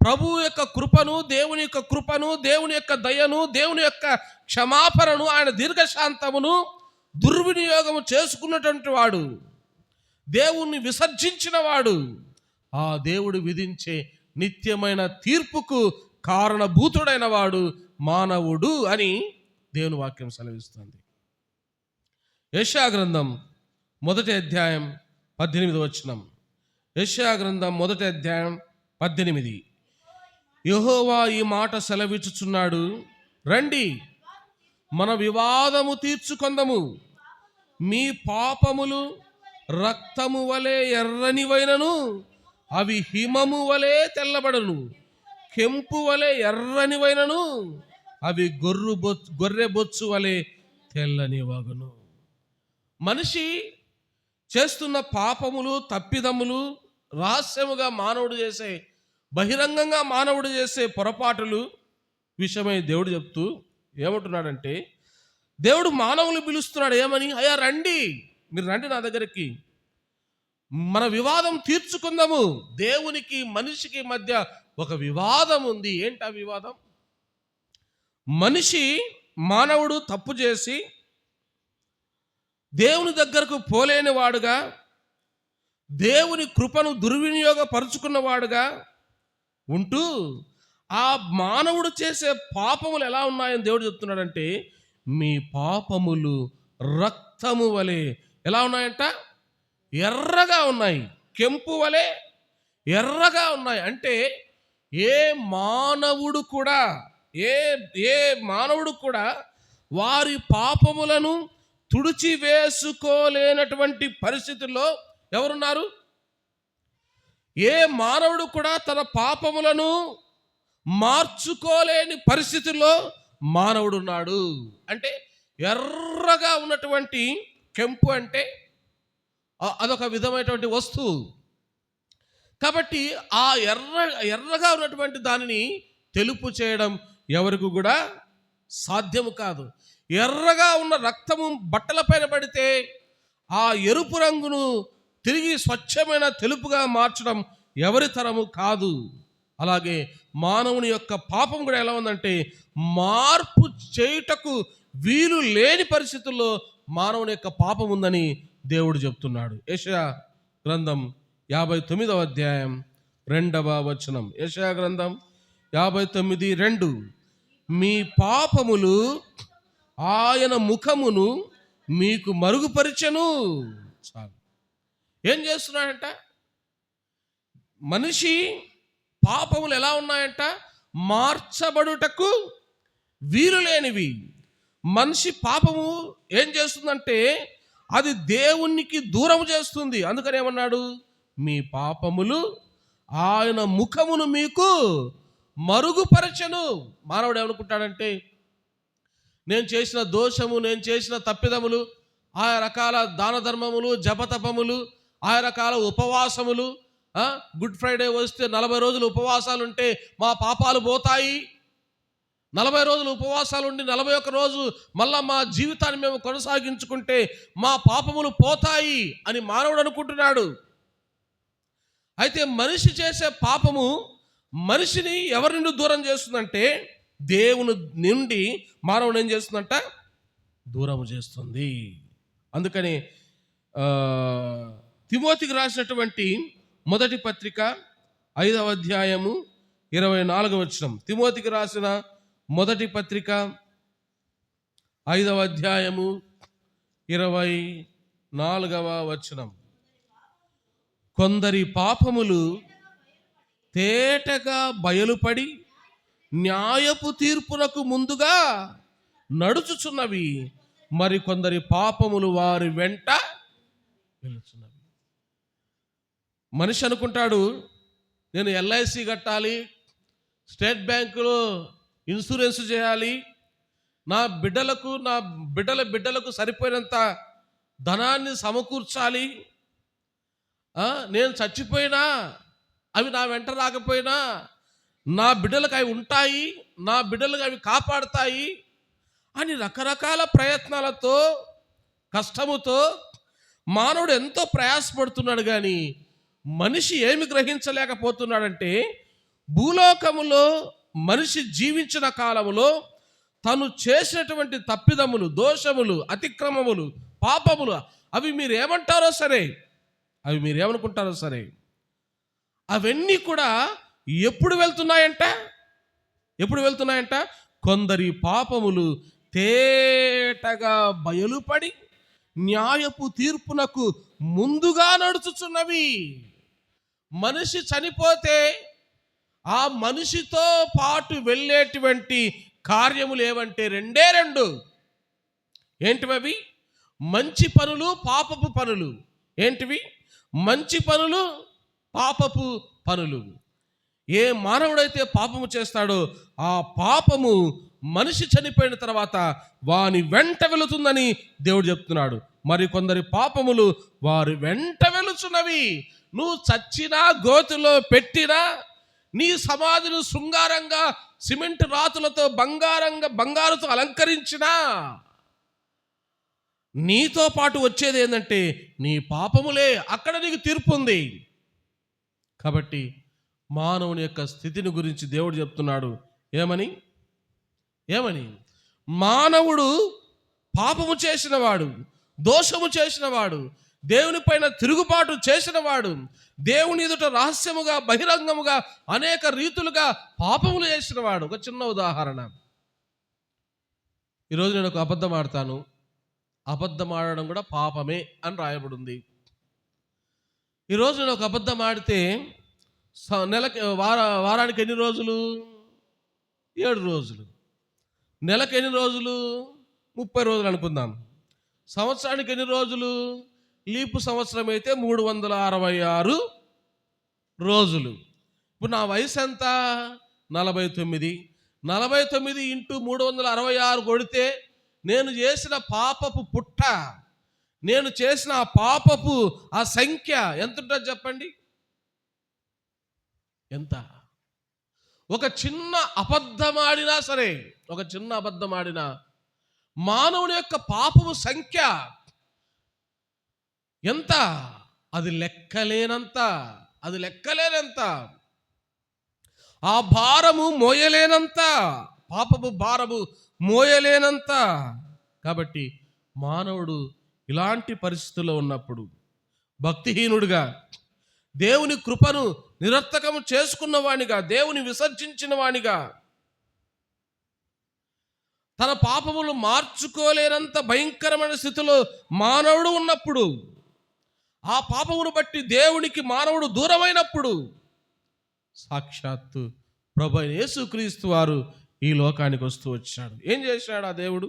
ప్రభు యొక్క కృపను, దేవుని యొక్క కృపను, దేవుని యొక్క దయను, దేవుని యొక్క క్షమాపణను, ఆయన దీర్ఘశాంతమును దుర్వినియోగము చేసుకున్నటువంటి వాడు, దేవుణ్ణి విసర్జించిన వాడు, ఆ దేవుడు విధించే నిత్యమైన తీర్పుకు కారణభూతుడైన వాడు మానవుడు అని దేవుని వాక్యం సెలవిస్తుంది. యెషయా గ్రంథం 1వ అధ్యాయం 18వ వచనం. యెషయా గ్రంథం 1వ అధ్యాయం 18. యెహోవా ఈ మాట సెలవిచ్చుచున్నాడు, రండి మన వివాదము తీర్చుకొందము. మీ పాపములు రక్తము వలె ఎర్రనివైనను అవి హిమము వలె తెల్లబడను, కెంపు వలె ఎర్రనివైనను అవి గొర్రె బొచ్చు వలె తెల్లనివగును. మనిషి చేస్తున్న పాపములు, తప్పిదములు, రహస్యముగా మానవుడు చేసే, బహిరంగంగా మానవుడు చేసే పొరపాటులు విషయమై దేవుడు చెప్తూ ఏమంటున్నాడంటే, దేవుడు మానవులు పిలుస్తున్నాడు. ఏమని? అయ్యా రండి, మీరు రండి నా దగ్గరికి, మన వివాదం తీర్చుకుందాము. దేవునికి మనిషికి మధ్య ఒక వివాదం ఉంది. ఏంటి ఆ వివాదం? మానవుడు తప్పు చేసి దేవుని దగ్గరకు పోలేని వాడుగా, దేవుని కృపను దుర్వినియోగపరుచుకున్నవాడుగా ఉంటూ ఆ మానవుడు చేసే పాపములు ఎలా ఉన్నాయని దేవుడు చెప్తున్నాడంటే, మీ పాపములు రక్తము వలె ఎలా ఉన్నాయంట? ఎర్రగా ఉన్నాయి, కెంపు వలె ఎర్రగా ఉన్నాయి. అంటే ఏ మానవుడు కూడా వారి పాపములను తుడిచివేసుకోలేనటువంటి పరిస్థితుల్లో ఎవరున్నారు? ఏ మానవుడు కూడా తన పాపములను మార్చుకోలేని పరిస్థితుల్లో మానవుడు ఉన్నాడు. అంటే ఎర్రగా ఉన్నటువంటి కెంపు అంటే అదొక విధమైనటువంటి వస్తువు. కాబట్టి ఆ ఎర్రగా ఉన్నటువంటి దానిని తెలుపు చేయడం ఎవరికి కూడా సాధ్యము కాదు. ఎర్రగా ఉన్న రక్తము బట్టలపైన పడితే ఆ ఎరుపు రంగును తిరిగి స్వచ్ఛమైన తెలుపుగా మార్చడం ఎవరి తరము కాదు. అలాగే మానవుని యొక్క పాపం కూడా ఎలా ఉందంటే మార్పు చేయుటకు వీలు లేని పరిస్థితుల్లో మానవుని యొక్క పాపం ఉందని దేవుడు చెప్తున్నాడు. యెషయా గ్రంథం 59వ అధ్యాయం 2వ వచనం. యెషయా గ్రంథం 59:2. మీ పాపములు ఆయన ముఖమును మీకు మరుగుపరిచెను. చాలు. ఏం చేస్తున్నాడంట? మనిషి పాపములు ఎలా ఉన్నాయంట? మార్చబడుటకు వీలు లేనివి. మనిషి పాపము ఏం చేస్తుందంటే అది దేవునికి దూరం చేస్తుంది. అందుకని ఏమన్నాడు? మీ పాపములు ఆయన ముఖమును మీకు మరుగుపరచెను. మానవుడు ఏమనుకుంటాడంటే నేను చేసిన దోషము, నేను చేసిన తప్పిదములు, ఆయా రకాల దాన ధర్మములు, జపతపములు, ఆయా రకాల ఉపవాసములు, గుడ్ ఫ్రైడే వస్తే 40 రోజులు ఉపవాసాలు ఉంటే మా పాపాలు పోతాయి, 40 రోజులు ఉపవాసాలు ఉండి 41 రోజు మళ్ళా మా జీవితాన్ని మేము కొనసాగించుకుంటే మా పాపములు పోతాయి అని మానవుడు అనుకుంటున్నాడు. అయితే మనిషి చేసే పాపము మనిషిని ఎవరి నుండి దూరం చేస్తుందంటే దేవుని నుండి మానవుడు ఏం చేస్తుందంట? దూరం చేస్తుంది. అందుకని తిమోతికి రాసినటువంటి మొదటి పత్రిక 5వ అధ్యాయము 24వ వచనం. తిమోతికి రాసిన మొదటి పత్రిక 5వ అధ్యాయము 24వ వచనం. కొందరి పాపములు తేటగా బయలుపడి న్యాయపు తీర్పునకు ముందుగా నడుచుచున్నవి, మరి కొందరి పాపములు వారి వెంట వెళుచున్నవి. మనిషి అనుకుంటాడు నేను ఎల్ఐసి కట్టాలి, స్టేట్ బ్యాంకులో ఇన్సూరెన్స్ చేయాలి, నా బిడ్డలకు సరిపోయినంత ధనాన్ని సమకూర్చాలి, నేను చచ్చిపోయినా అవి నా వెంట రాకపోయినా నా బిడ్డలకు అవి ఉంటాయి, నా బిడ్డలకు అవి కాపాడుతాయి అని రకరకాల ప్రయత్నాలతో కష్టముతో మానవుడు ఎంతో ప్రయాసపడుతున్నాడు. కానీ మనిషి ఏమి గ్రహించలేకపోతున్నాడంటే భూలోకములో మనిషి జీవించిన కాలములో తను చేసినటువంటి తప్పిదములు, దోషములు, అతిక్రమములు, పాపములు అవి మీరేమంటారో సరే, అవి మీరేమనుకుంటారో సరే, అవన్నీ కూడా ఎప్పుడు వెళ్తున్నాయంట? కొందరి పాపములు తేటగా బయలుపడి న్యాయపు తీర్పునకు ముందుగా నడుచుచున్నవి. మనిషి చనిపోతే ఆ మనిషితో పాటు వెళ్ళేటువంటి కార్యములు ఏవంటే రెండే రెండు. ఏంటివి? మంచి పనులు, పాపపు పనులు. ఏంటివి? మంచి పనులు, పాపపు పనులు. ఏ మానవుడైతే పాపము చేస్తాడో ఆ పాపము మనిషి చనిపోయిన తర్వాత వాని వెంట వెళుతుందని దేవుడు చెప్తున్నాడు. మరి కొందరి పాపములు వారి వెంట వెళుచున్నవి. నువ్వు చచ్చినా, గోతిలో పెట్టినా, నీ సమాధిని శృంగారంగా సిమెంట్ రాతులతో బంగారుతో అలంకరించినా నీతో పాటు వచ్చేది ఏంటంటే నీ పాపములే. అక్కడ నీకు తీర్పు ఉంది. కాబట్టి మానవుని యొక్క స్థితిని గురించి దేవుడు చెప్తున్నాడు. ఏమని? మానవుడు పాపము చేసినవాడు, దోషము చేసినవాడు, దేవుని పైన తిరుగుబాటు చేసినవాడు, దేవుని ఎదుట రహస్యముగా బహిరంగముగా అనేక రీతులుగా పాపములు చేసినవాడు. ఒక చిన్న ఉదాహరణ. ఈరోజు నేను ఒక అబద్ధం ఆడతాను. అబద్ధం ఆడడం కూడా పాపమే అని రాయబడింది. ఈరోజు నేను ఒక అబద్ధం ఆడితే వారానికి ఎన్ని రోజులు? 7 రోజులు. నెలకు ఎన్ని రోజులు? 30 రోజులు అనుకుందాం. సంవత్సరానికి ఎన్ని రోజులు? లీపు సంవత్సరం అయితే 366 రోజులు. ఇప్పుడు నా వయసు ఎంత? 49. 49 ఇంటూ 366 కొడితే నేను చేసిన పాపపు పుట్ట, నేను చేసిన ఆ పాపపు ఆ సంఖ్య ఎంత ఉంటుంది చెప్పండి? ఎంత? ఒక చిన్న అబద్ధమాడినా సరే, ఒక చిన్న అబద్ధమాడినా మానవుని యొక్క పాపము సంఖ్య ఎంత? అది లెక్కలేనంత, అది లెక్కలేనంత. ఆ భారము మోయలేనంత, పాపపు భారము మోయలేనంత. కాబట్టి మానవుడు ఇలాంటి పరిస్థితుల్లో ఉన్నప్పుడు భక్తిహీనుడిగా, దేవుని కృపను నిరర్థకము చేసుకున్న వానిగా, దేవుని విసర్జించిన వానిగా, తన పాపములు మార్చుకోలేనంత భయంకరమైన స్థితిలో మానవుడు ఉన్నప్పుడు, ఆ పాపమును బట్టి దేవునికి మానవుడు దూరమైనప్పుడు, సాక్షాత్తు ప్రభు అయిన యేసుక్రీస్తు వారు ఈ లోకానికి వస్తూ వచ్చాడు. ఏం చేశాడు ఆ దేవుడు?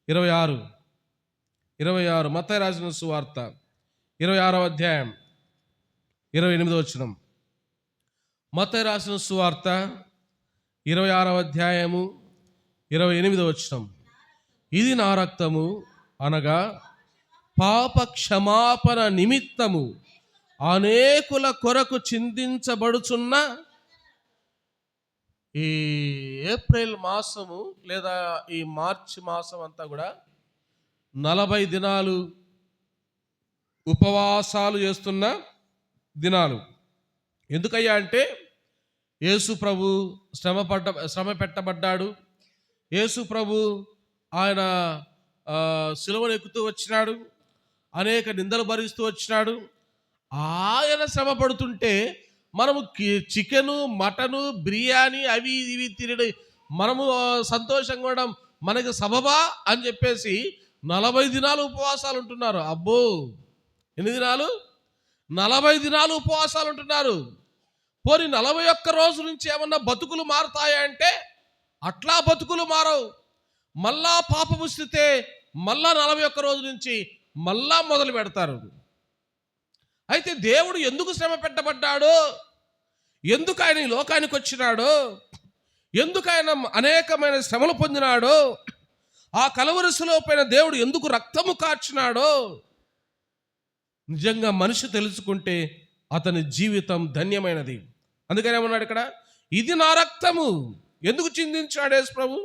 26 మత్తయి రాసిన సువార్త 26వ అధ్యాయం 28వ వచనం. మత్తయి రాసిన సువార్త 26వ అధ్యాయము 28వ వచనం. ఇది నా రక్తము, అనగా పాప క్షమాపణ నిమిత్తము అనేకుల కొరకు చిందించబడుచున్న. ఈ ఏప్రిల్ మాసము లేదా ఈ మార్చి మాసం అంతా కూడా 40 దినాలు ఉపవాసాలు చేస్తున్న దినాలు. ఎందుకయ్యా అంటే యేసు ప్రభు శ్రమ పెట్టబడ్డాడు. యేసు ప్రభు ఆయన సిలువను ఎక్కుతూ వచ్చినాడు, అనేక నిందలు భరిస్తూ వచ్చినాడు. ఆయన శ్రమ పడుతుంటే మనము చికెను, మటను, బిర్యానీ అవి ఇవి తినడం, మనము సంతోషంగా ఉండడం మనకి సబబా అని చెప్పేసి 40 దినాలు ఉపవాసాలు ఉంటున్నారు. అబ్బో, ఎన్ని దినాలు? 40 దినాలు ఉపవాసాలు ఉంటున్నారు. పోనీ 41 రోజు నుంచి ఏమన్నా బతుకులు మారుతాయా అంటే అట్లా బతుకులు మారవు. మళ్ళా పాపపు స్థితే, మళ్ళా 41 రోజు నుంచి మళ్ళా మొదలు పెడతారు. అయితే దేవుడు ఎందుకు శ్రమ పెట్టబడ్డాడో, ఎందుకు ఆయన ఈ లోకానికి వచ్చినాడో, ఎందుకు ఆయన అనేకమైన శ్రమలు పొందినాడో, ఆ కలువరి శిలువ పైన దేవుడు ఎందుకు రక్తము కార్చినాడో నిజంగా మనిషి తెలుసుకుంటే అతని జీవితం ధన్యమైనది. అందుకని ఏమన్నాడు ఇక్కడ? ఇది నా రక్తము. ఎందుకు చిందించాడు యేసు ప్రభు?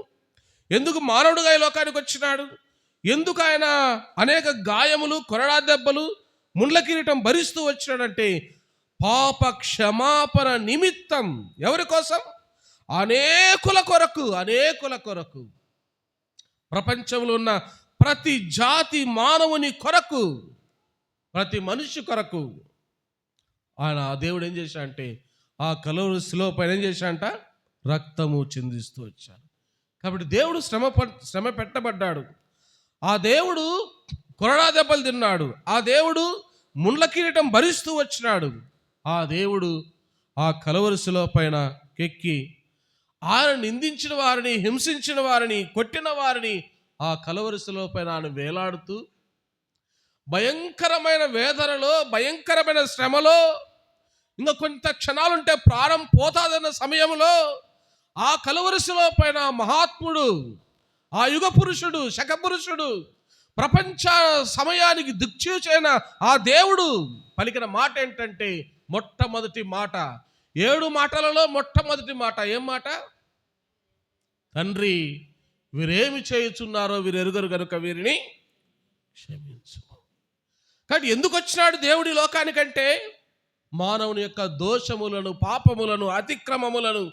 ఎందుకు మానవుడుగా ఈ లోకానికి వచ్చినాడు? ఎందుకు ఆయన అనేక గాయములు, కొరడా దెబ్బలు, ముండ్ల కిరీటం భరిస్తూ వచ్చినాడంటే పాప క్షమాపణ నిమిత్తం. ఎవరి కోసం? అనేకుల కొరకు, అనేకుల కొరకు. ప్రపంచంలో ఉన్న ప్రతి జాతి మానవుని కొరకు, ప్రతి మనిషి కొరకు ఆయన దేవుడు ఏం చేశాడంటే ఆ కలువరి శిలువ పైన ఏం చేశాడంట? రక్తము చిందిస్తూ వచ్చాడు. కాబట్టి దేవుడు శ్రమ పెట్టబడ్డాడు. ఆ దేవుడు కొరడా దెబ్బలు తిన్నాడు. ఆ దేవుడు ముండ్ల కిరీటం భరిస్తూ వచ్చినాడు. ఆ దేవుడు ఆ కలువరి శిలువ పైన ఎక్కి ఆయన నిందించిన వారిని, హింసించిన వారిని, కొట్టిన వారిని ఆ కలువరి శిలువ పైన ఆయన వేలాడుతూ భయంకరమైన వేదనలో, భయంకరమైన శ్రమలో, ఇంకా కొంత క్షణాలుంటే ప్రాణం పోతాదన్న సమయంలో ఆ కలువరి శిలువ పైన మహాత్ముడు, ఆ యుగ పురుషుడు, శక పురుషుడు, ప్రపంచ సమయానికి దిక్చూచైన ఆ దేవుడు పలికిన మాట ఏంటంటే మొట్టమొదటి మాట, 7 మాటలలో మొట్టమొదటి మాట ఏం మాట? తండ్రి, వీరేమి చేయుచున్నారో వీరు ఎరుగరు గనుక వీరిని క్షమించు. కాబట్టి ఎందుకు వచ్చినాడు దేవుడి లోకానికంటే మానవుని యొక్క దోషములను, పాపములను, అతిక్రమములను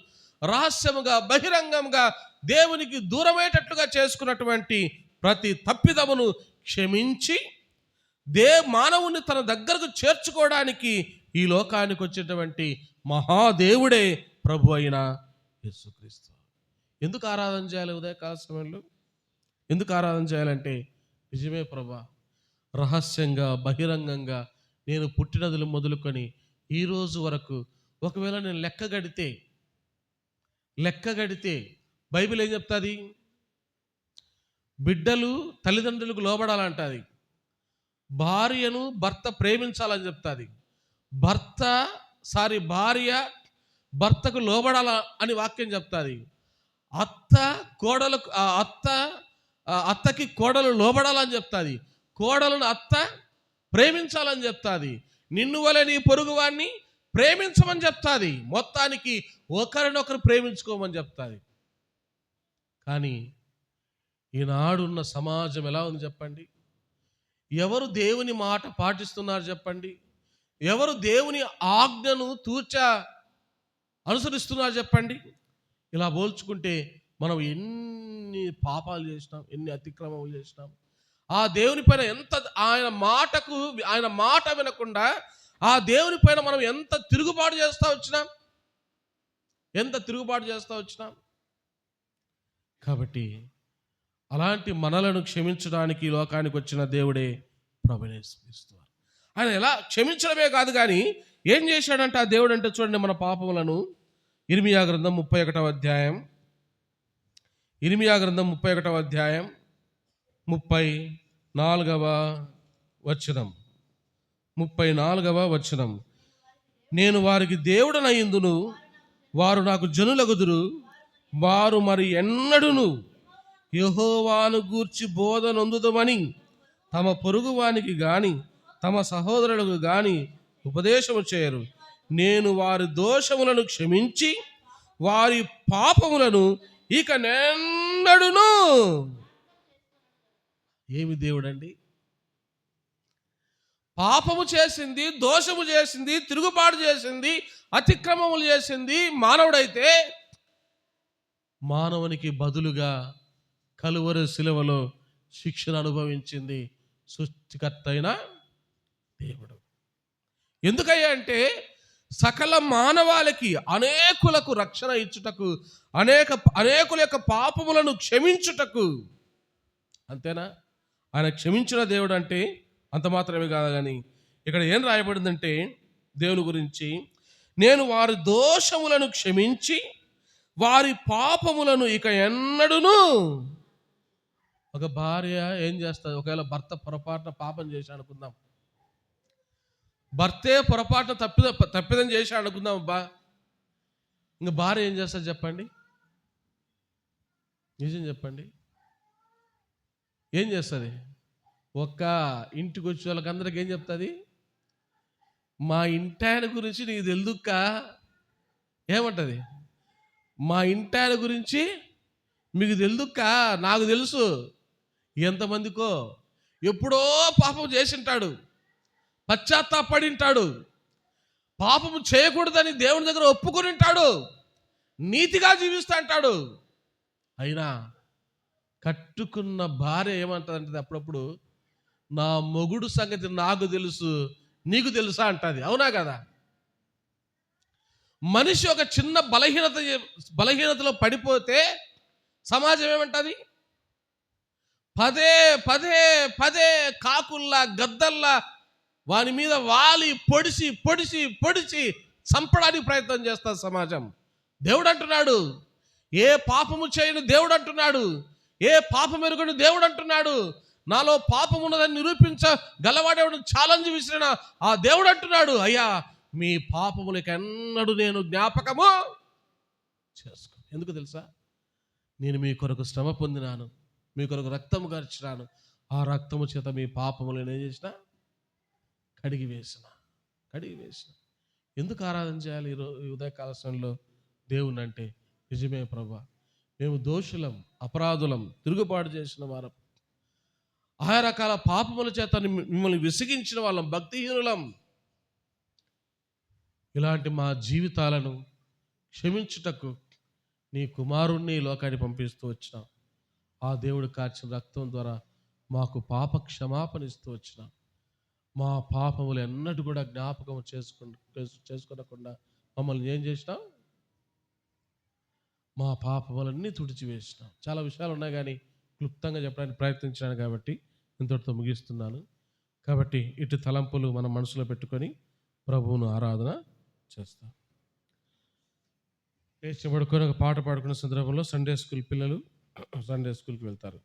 రహస్యముగా, బహిరంగంగా దేవునికి దూరమయ్యేటట్లుగా చేసుకున్నటువంటి ప్రతి తప్పిదమును క్షమించి మానవుని తన దగ్గరకు చేర్చుకోవడానికి ఈ లోకానికి వచ్చేటువంటి మహాదేవుడే ప్రభు అయిన యేసుక్రీస్తు. ఎందుకు ఆరాధన చేయాలి ఉదయకాల సమయంలో? ఎందుకు ఆరాధన చేయాలంటే నిజమే ప్రభా, రహస్యంగా, బహిరంగంగా నేను పుట్టినదులు మొదలుకొని ఈ రోజు వరకు ఒకవేళ నేను లెక్క గడితే బైబిల్ ఏం చెప్తుంది? బిడ్డలు తల్లిదండ్రులకు లోబడాలంటది. భార్యను భర్త ప్రేమించాలని చెప్తాది. భార్య భర్తకు లోబడాల అని వాక్యం చెప్తాది. అత్తకి కోడలు లోబడాలని చెప్తాది. కోడలను అత్త ప్రేమించాలని చెప్తాది. నిన్ను వలె నీ పొరుగు వాడిని ప్రేమించమని చెప్తాది. మొత్తానికి ఒకరినొకరు ప్రేమించుకోమని చెప్తాది. కానీ ఈనాడున్న సమాజం ఎలా ఉంది చెప్పండి? ఎవరు దేవుని మాట పాటిస్తున్నారు చెప్పండి? ఎవరు దేవుని ఆజ్ఞను తూచా అనుసరిస్తున్నారు చెప్పండి? ఇలా పోల్చుకుంటే మనం ఎన్ని పాపాలు చేసినాం, ఎన్ని అతిక్రమములు చేసినాం. ఆ దేవుని పైన ఆయన మాట వినకుండా ఆ దేవుని పైన మనం ఎంత తిరుగుబాటు చేస్తూ వచ్చినాం. కాబట్టి అలాంటి మనలను క్షమించడానికి ఈ లోకానికి వచ్చిన దేవుడే ప్రభువైన యేసుక్రీస్తు. ఆయన ఎలా క్షమించడమే కాదు కానీ ఏం చేశాడంటే ఆ దేవుడు అంటే చూడండి, మన పాపములను ఇర్మియా గ్రంథం 31వ అధ్యాయం 34వ వచనం. నేను వారికి దేవుడనయ్యుందును, వారు నాకు జనులగుదురు. వారు మరి ఎన్నడును యెహోవాను గూర్చి బోధ నొందుదమని తమ పొరుగువానికి గాని తమ సహోదరులకు గాని ఉపదేశము చేయరు. నేను వారి దోషములను క్షమించి వారి పాపములను ఇక నెన్నడును. ఏమి దేవుడండి? పాపము చేసింది, దోషము చేసింది, తిరుగుబాటు చేసింది, అతిక్రమములు చేసింది మానవుడైతే, మానవునికి బదులుగా కలువరి శిలువలో శిక్షను అనుభవించింది సృష్టికర్త అయిన దేవుడు. ఎందుకయ్యా అంటే సకల మానవాళికి అనేకులకు రక్షణ ఇచ్చుటకు, అనేకుల యొక్క పాపములను క్షమించుటకు. అంతేనా? ఆయన క్షమించిన దేవుడు అంటే అంత మాత్రమే కాదు. కానీ ఇక్కడ ఏం రాయబడిందంటే దేవుని గురించి, నేను వారి దోషములను క్షమించి వారి పాపములను ఇక ఎన్నడును. ఒక భార్య ఏం చేస్తుంది? ఒకవేళ భర్త పొరపాటున పాపం చేశాడు అనుకుందాం, భర్తే పొరపాటున తప్పిదం చేశాడు అనుకుందాం అబ్బా, ఇంకా భార్య ఏం చేస్తుంది చెప్పండి? నిజం చెప్పండి, ఏం చేస్తుంది? ఒక్క ఇంటికి వచ్చే వాళ్ళకందరికి ఏం చెప్తుంది? మా ఇంటాయన గురించి నీకు తెలుదుక్క. ఏమంటది? మా ఇంటాయన గురించి మీకు తెలుదుక్క, నాకు తెలుసు. ఎంతమందికో ఎప్పుడో పాపం చేసింటాడు, పశ్చాత్తాపడింటాడు, పాపము చేయకూడదని దేవుని దగ్గర ఒప్పుకొని ఉంటాడు, నీతిగా జీవిస్తా అంటాడు. అయినా కట్టుకున్న భార్య ఏమంటదంటే అప్పుడప్పుడు, నా మొగుడు సంగతి నాకు తెలుసు, నీకు తెలుసా అంటది. అవునా కదా? మనిషి ఒక చిన్న బలహీనతలో పడిపోతే సమాజం ఏమంటది? పదే పదే పదే కాకుల్లా గద్దల్లా వాని మీద వాలి పొడిచి పొడిచి పొడిచి చంపడానికి ప్రయత్నం చేస్తారు సమాజం. దేవుడు అంటున్నాడు, ఏ పాపము చేయని దేవుడు అంటున్నాడు, ఏ పాపం ఎరుగని దేవుడు అంటున్నాడు, నాలో పాపం ఉన్నదని నిరూపించగలవాడేవాడు ఛాలెంజ్ విసిరిన ఆ దేవుడు అంటున్నాడు, అయ్యా మీ పాపములకు ఎన్నడూ నేను జ్ఞాపకము చేసుకో. ఎందుకు తెలుసా? నేను మీ కొరకు శ్రమ పొందినాను, మీ కొరకు రక్తము కార్చినాను, ఆ రక్తము చేత మీ పాపములను ఏం చేసిన? కడిగి వేసిన. ఎందుకు ఆరాధన చేయాలి ఈ ఉదయకాల సమయంలో దేవుని అంటే? నిజమే ప్రభువా, మేము దోషులం, అపరాధులం, తిరుగుబాటు చేసిన వారం, ఆయా రకాల పాపముల చేత మిమ్మల్ని విసిగించిన వాళ్ళం, భక్తిహీనులం. ఇలాంటి మా జీవితాలను క్షమించుటకు నీ కుమారుణ్ణి ఈ లోకాన్ని పంపిస్తూ వచ్చినాం. ఆ దేవుడు కార్చిన రక్తం ద్వారా మాకు పాప క్షమాపణ ఇస్తూ వచ్చినాం. మా పాపములు ఎన్నడూ కూడా జ్ఞాపకం చేసుకోకుండా మమ్మల్ని ఏం చేసినాం? మా పాపములన్నీ తుడిచివేసినాం. చాలా విషయాలు ఉన్నాయి కానీ క్లుప్తంగా చెప్పడానికి ప్రయత్నించాను కాబట్టి ఇంతటితో ముగిస్తున్నాను. కాబట్టి ఇటు తలంపులు మనం మనసులో పెట్టుకొని ప్రభువును ఆరాధన చేస్తాం. లేచి పడుకొని ఒక పాట పాడుకునే సందర్భంలో సండే స్కూల్ పిల్లలు సండే స్కూల్కి వెళ్తారు.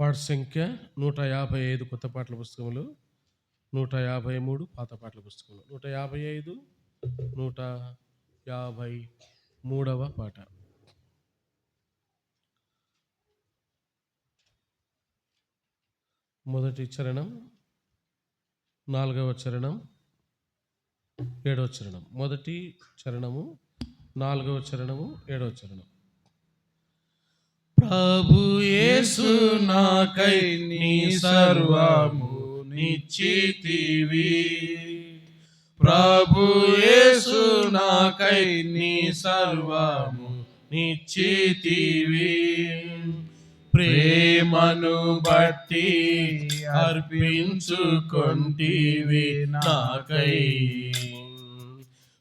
పాట సంఖ్య 155 కొత్త పాటల పుస్తకములు, 153 పాత పాటల పుస్తకములు. 155, 153వ పాట. మొదటి చరణం, 4వ చరణం, 7వ చరణం. మొదటి చరణము, 4వ చరణము, 7వ చరణం. ప్రభు యేసు నాకై నీ సర్వము నిశ్చితివి. ప్రభు యేసు నాకై నీ సర్వము నిశ్చితివి. ప్రేమను బట్టి అర్పించుకొంటివి నాకై.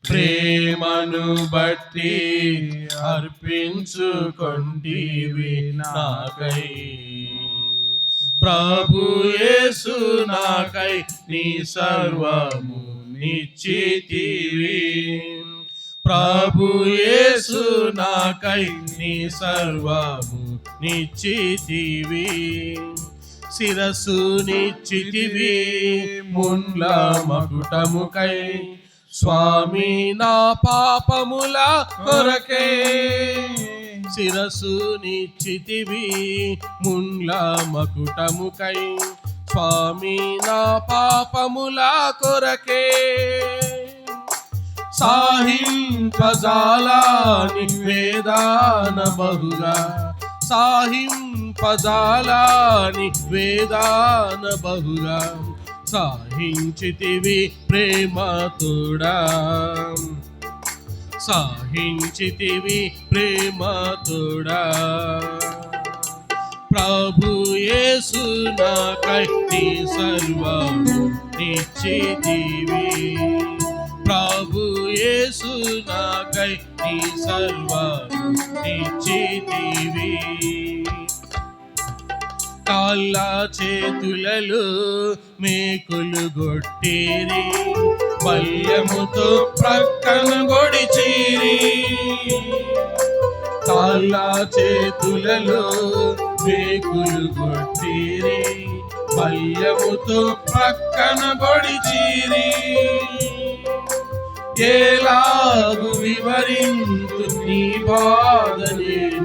ప్రేమను బట్టి అర్పించుకొంటివి నాకై. ప్రభు యేసు నాకై నీ సర్వము నిశ్చితివి. ప్రభు యేసు నాకై నీ సర్వము నిశ్చితివి. శిరస్సు నిశ్చితివి ముండ్ల మకుటముకై. స్వామి నా పాపముల కొరకే. శిరస్సు నిశ్చితివి ముండ్ల మకుటముకై. స్వామి నా పాపముల కొరకే. సాహింపజాలాని వేదాన బహుగా. సాహింపజాలాని వేదాన బహుగా. సాహించితివి ప్రేమతోడా. సాహించితివి ప్రేమతోడా. ప్రభు యేసు నాకై నీ సర్వము నిశ్చితివి. ప్రభు యేసు నాకై నీ సర్వము నిశ్చితివి. కాళ్ళ చేతులలో మేకులు గొట్టిరి. బల్యముతో ప్రక్కన గొడిచిరి. కాళ్ళ చేతులలో మేకులు గొట్టిరి. బల్యముతో ప్రక్కన గొడిచిరి. ఎలాగు వివరింతు నీ బాధ నేను.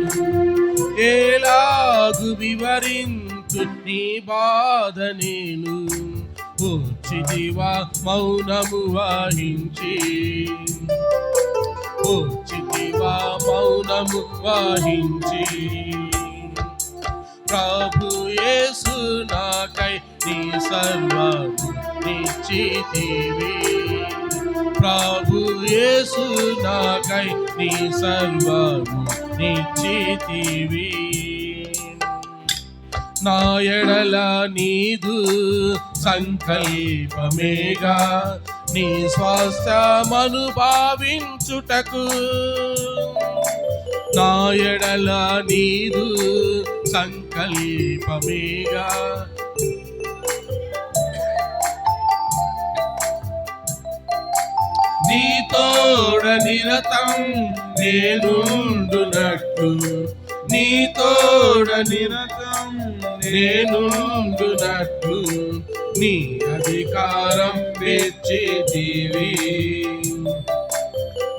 ఎలాగు వివరింతు నీ బాధ నేను. ఓర్చితివా మౌనము వాహించి. ఓర్చితివా మౌనము వాహించి. ప్రభు యేసు నాకై నీ సర్వము నిశ్చితివి. ప్రభు యేసు నాకై నీ సర్వము నిశ్చితివి. నా ఎడల నీదు సంకల్పమేగా. నీ స్వాస్థ్యమను భావించుటకు. నా ఎడల నీదు సంకల్పమేగా. నీ తోడ నిరతం నేనుండునట్లు. నీ తోడ నిరతం నేనుండునట్లు. నీ అధికారం వెచ్చితివి.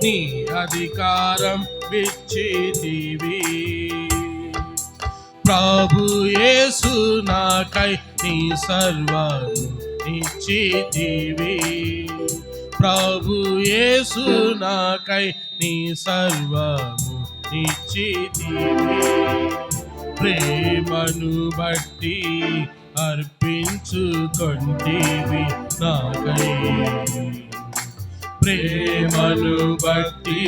నీ అధికారం వెచ్చితివి. ప్రభు యేసు నాకై నీ సర్వము నిశ్చితివి. ప్రభు యేసు నాకై నీ సర్వము నిశ్చితివి. ప్రేమను బట్టి అర్పించుకొంటివి నాకై. ప్రేమను బట్టి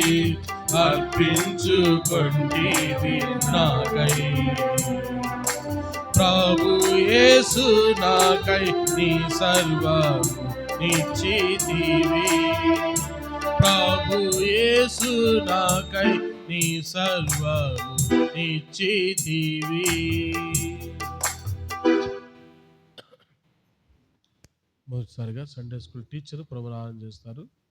అర్పించుకొంటివి నాకై. ప్రభు యేసు నాకై నీ సర్వము నిశ్చితివి. ప్రభు యేసు నాకై నీ సర్వము నిశ్చితివి. మొదటిసారిగా సండే స్కూల్ టీచర్ ప్రభువుని ఆరాధన చేస్తారు.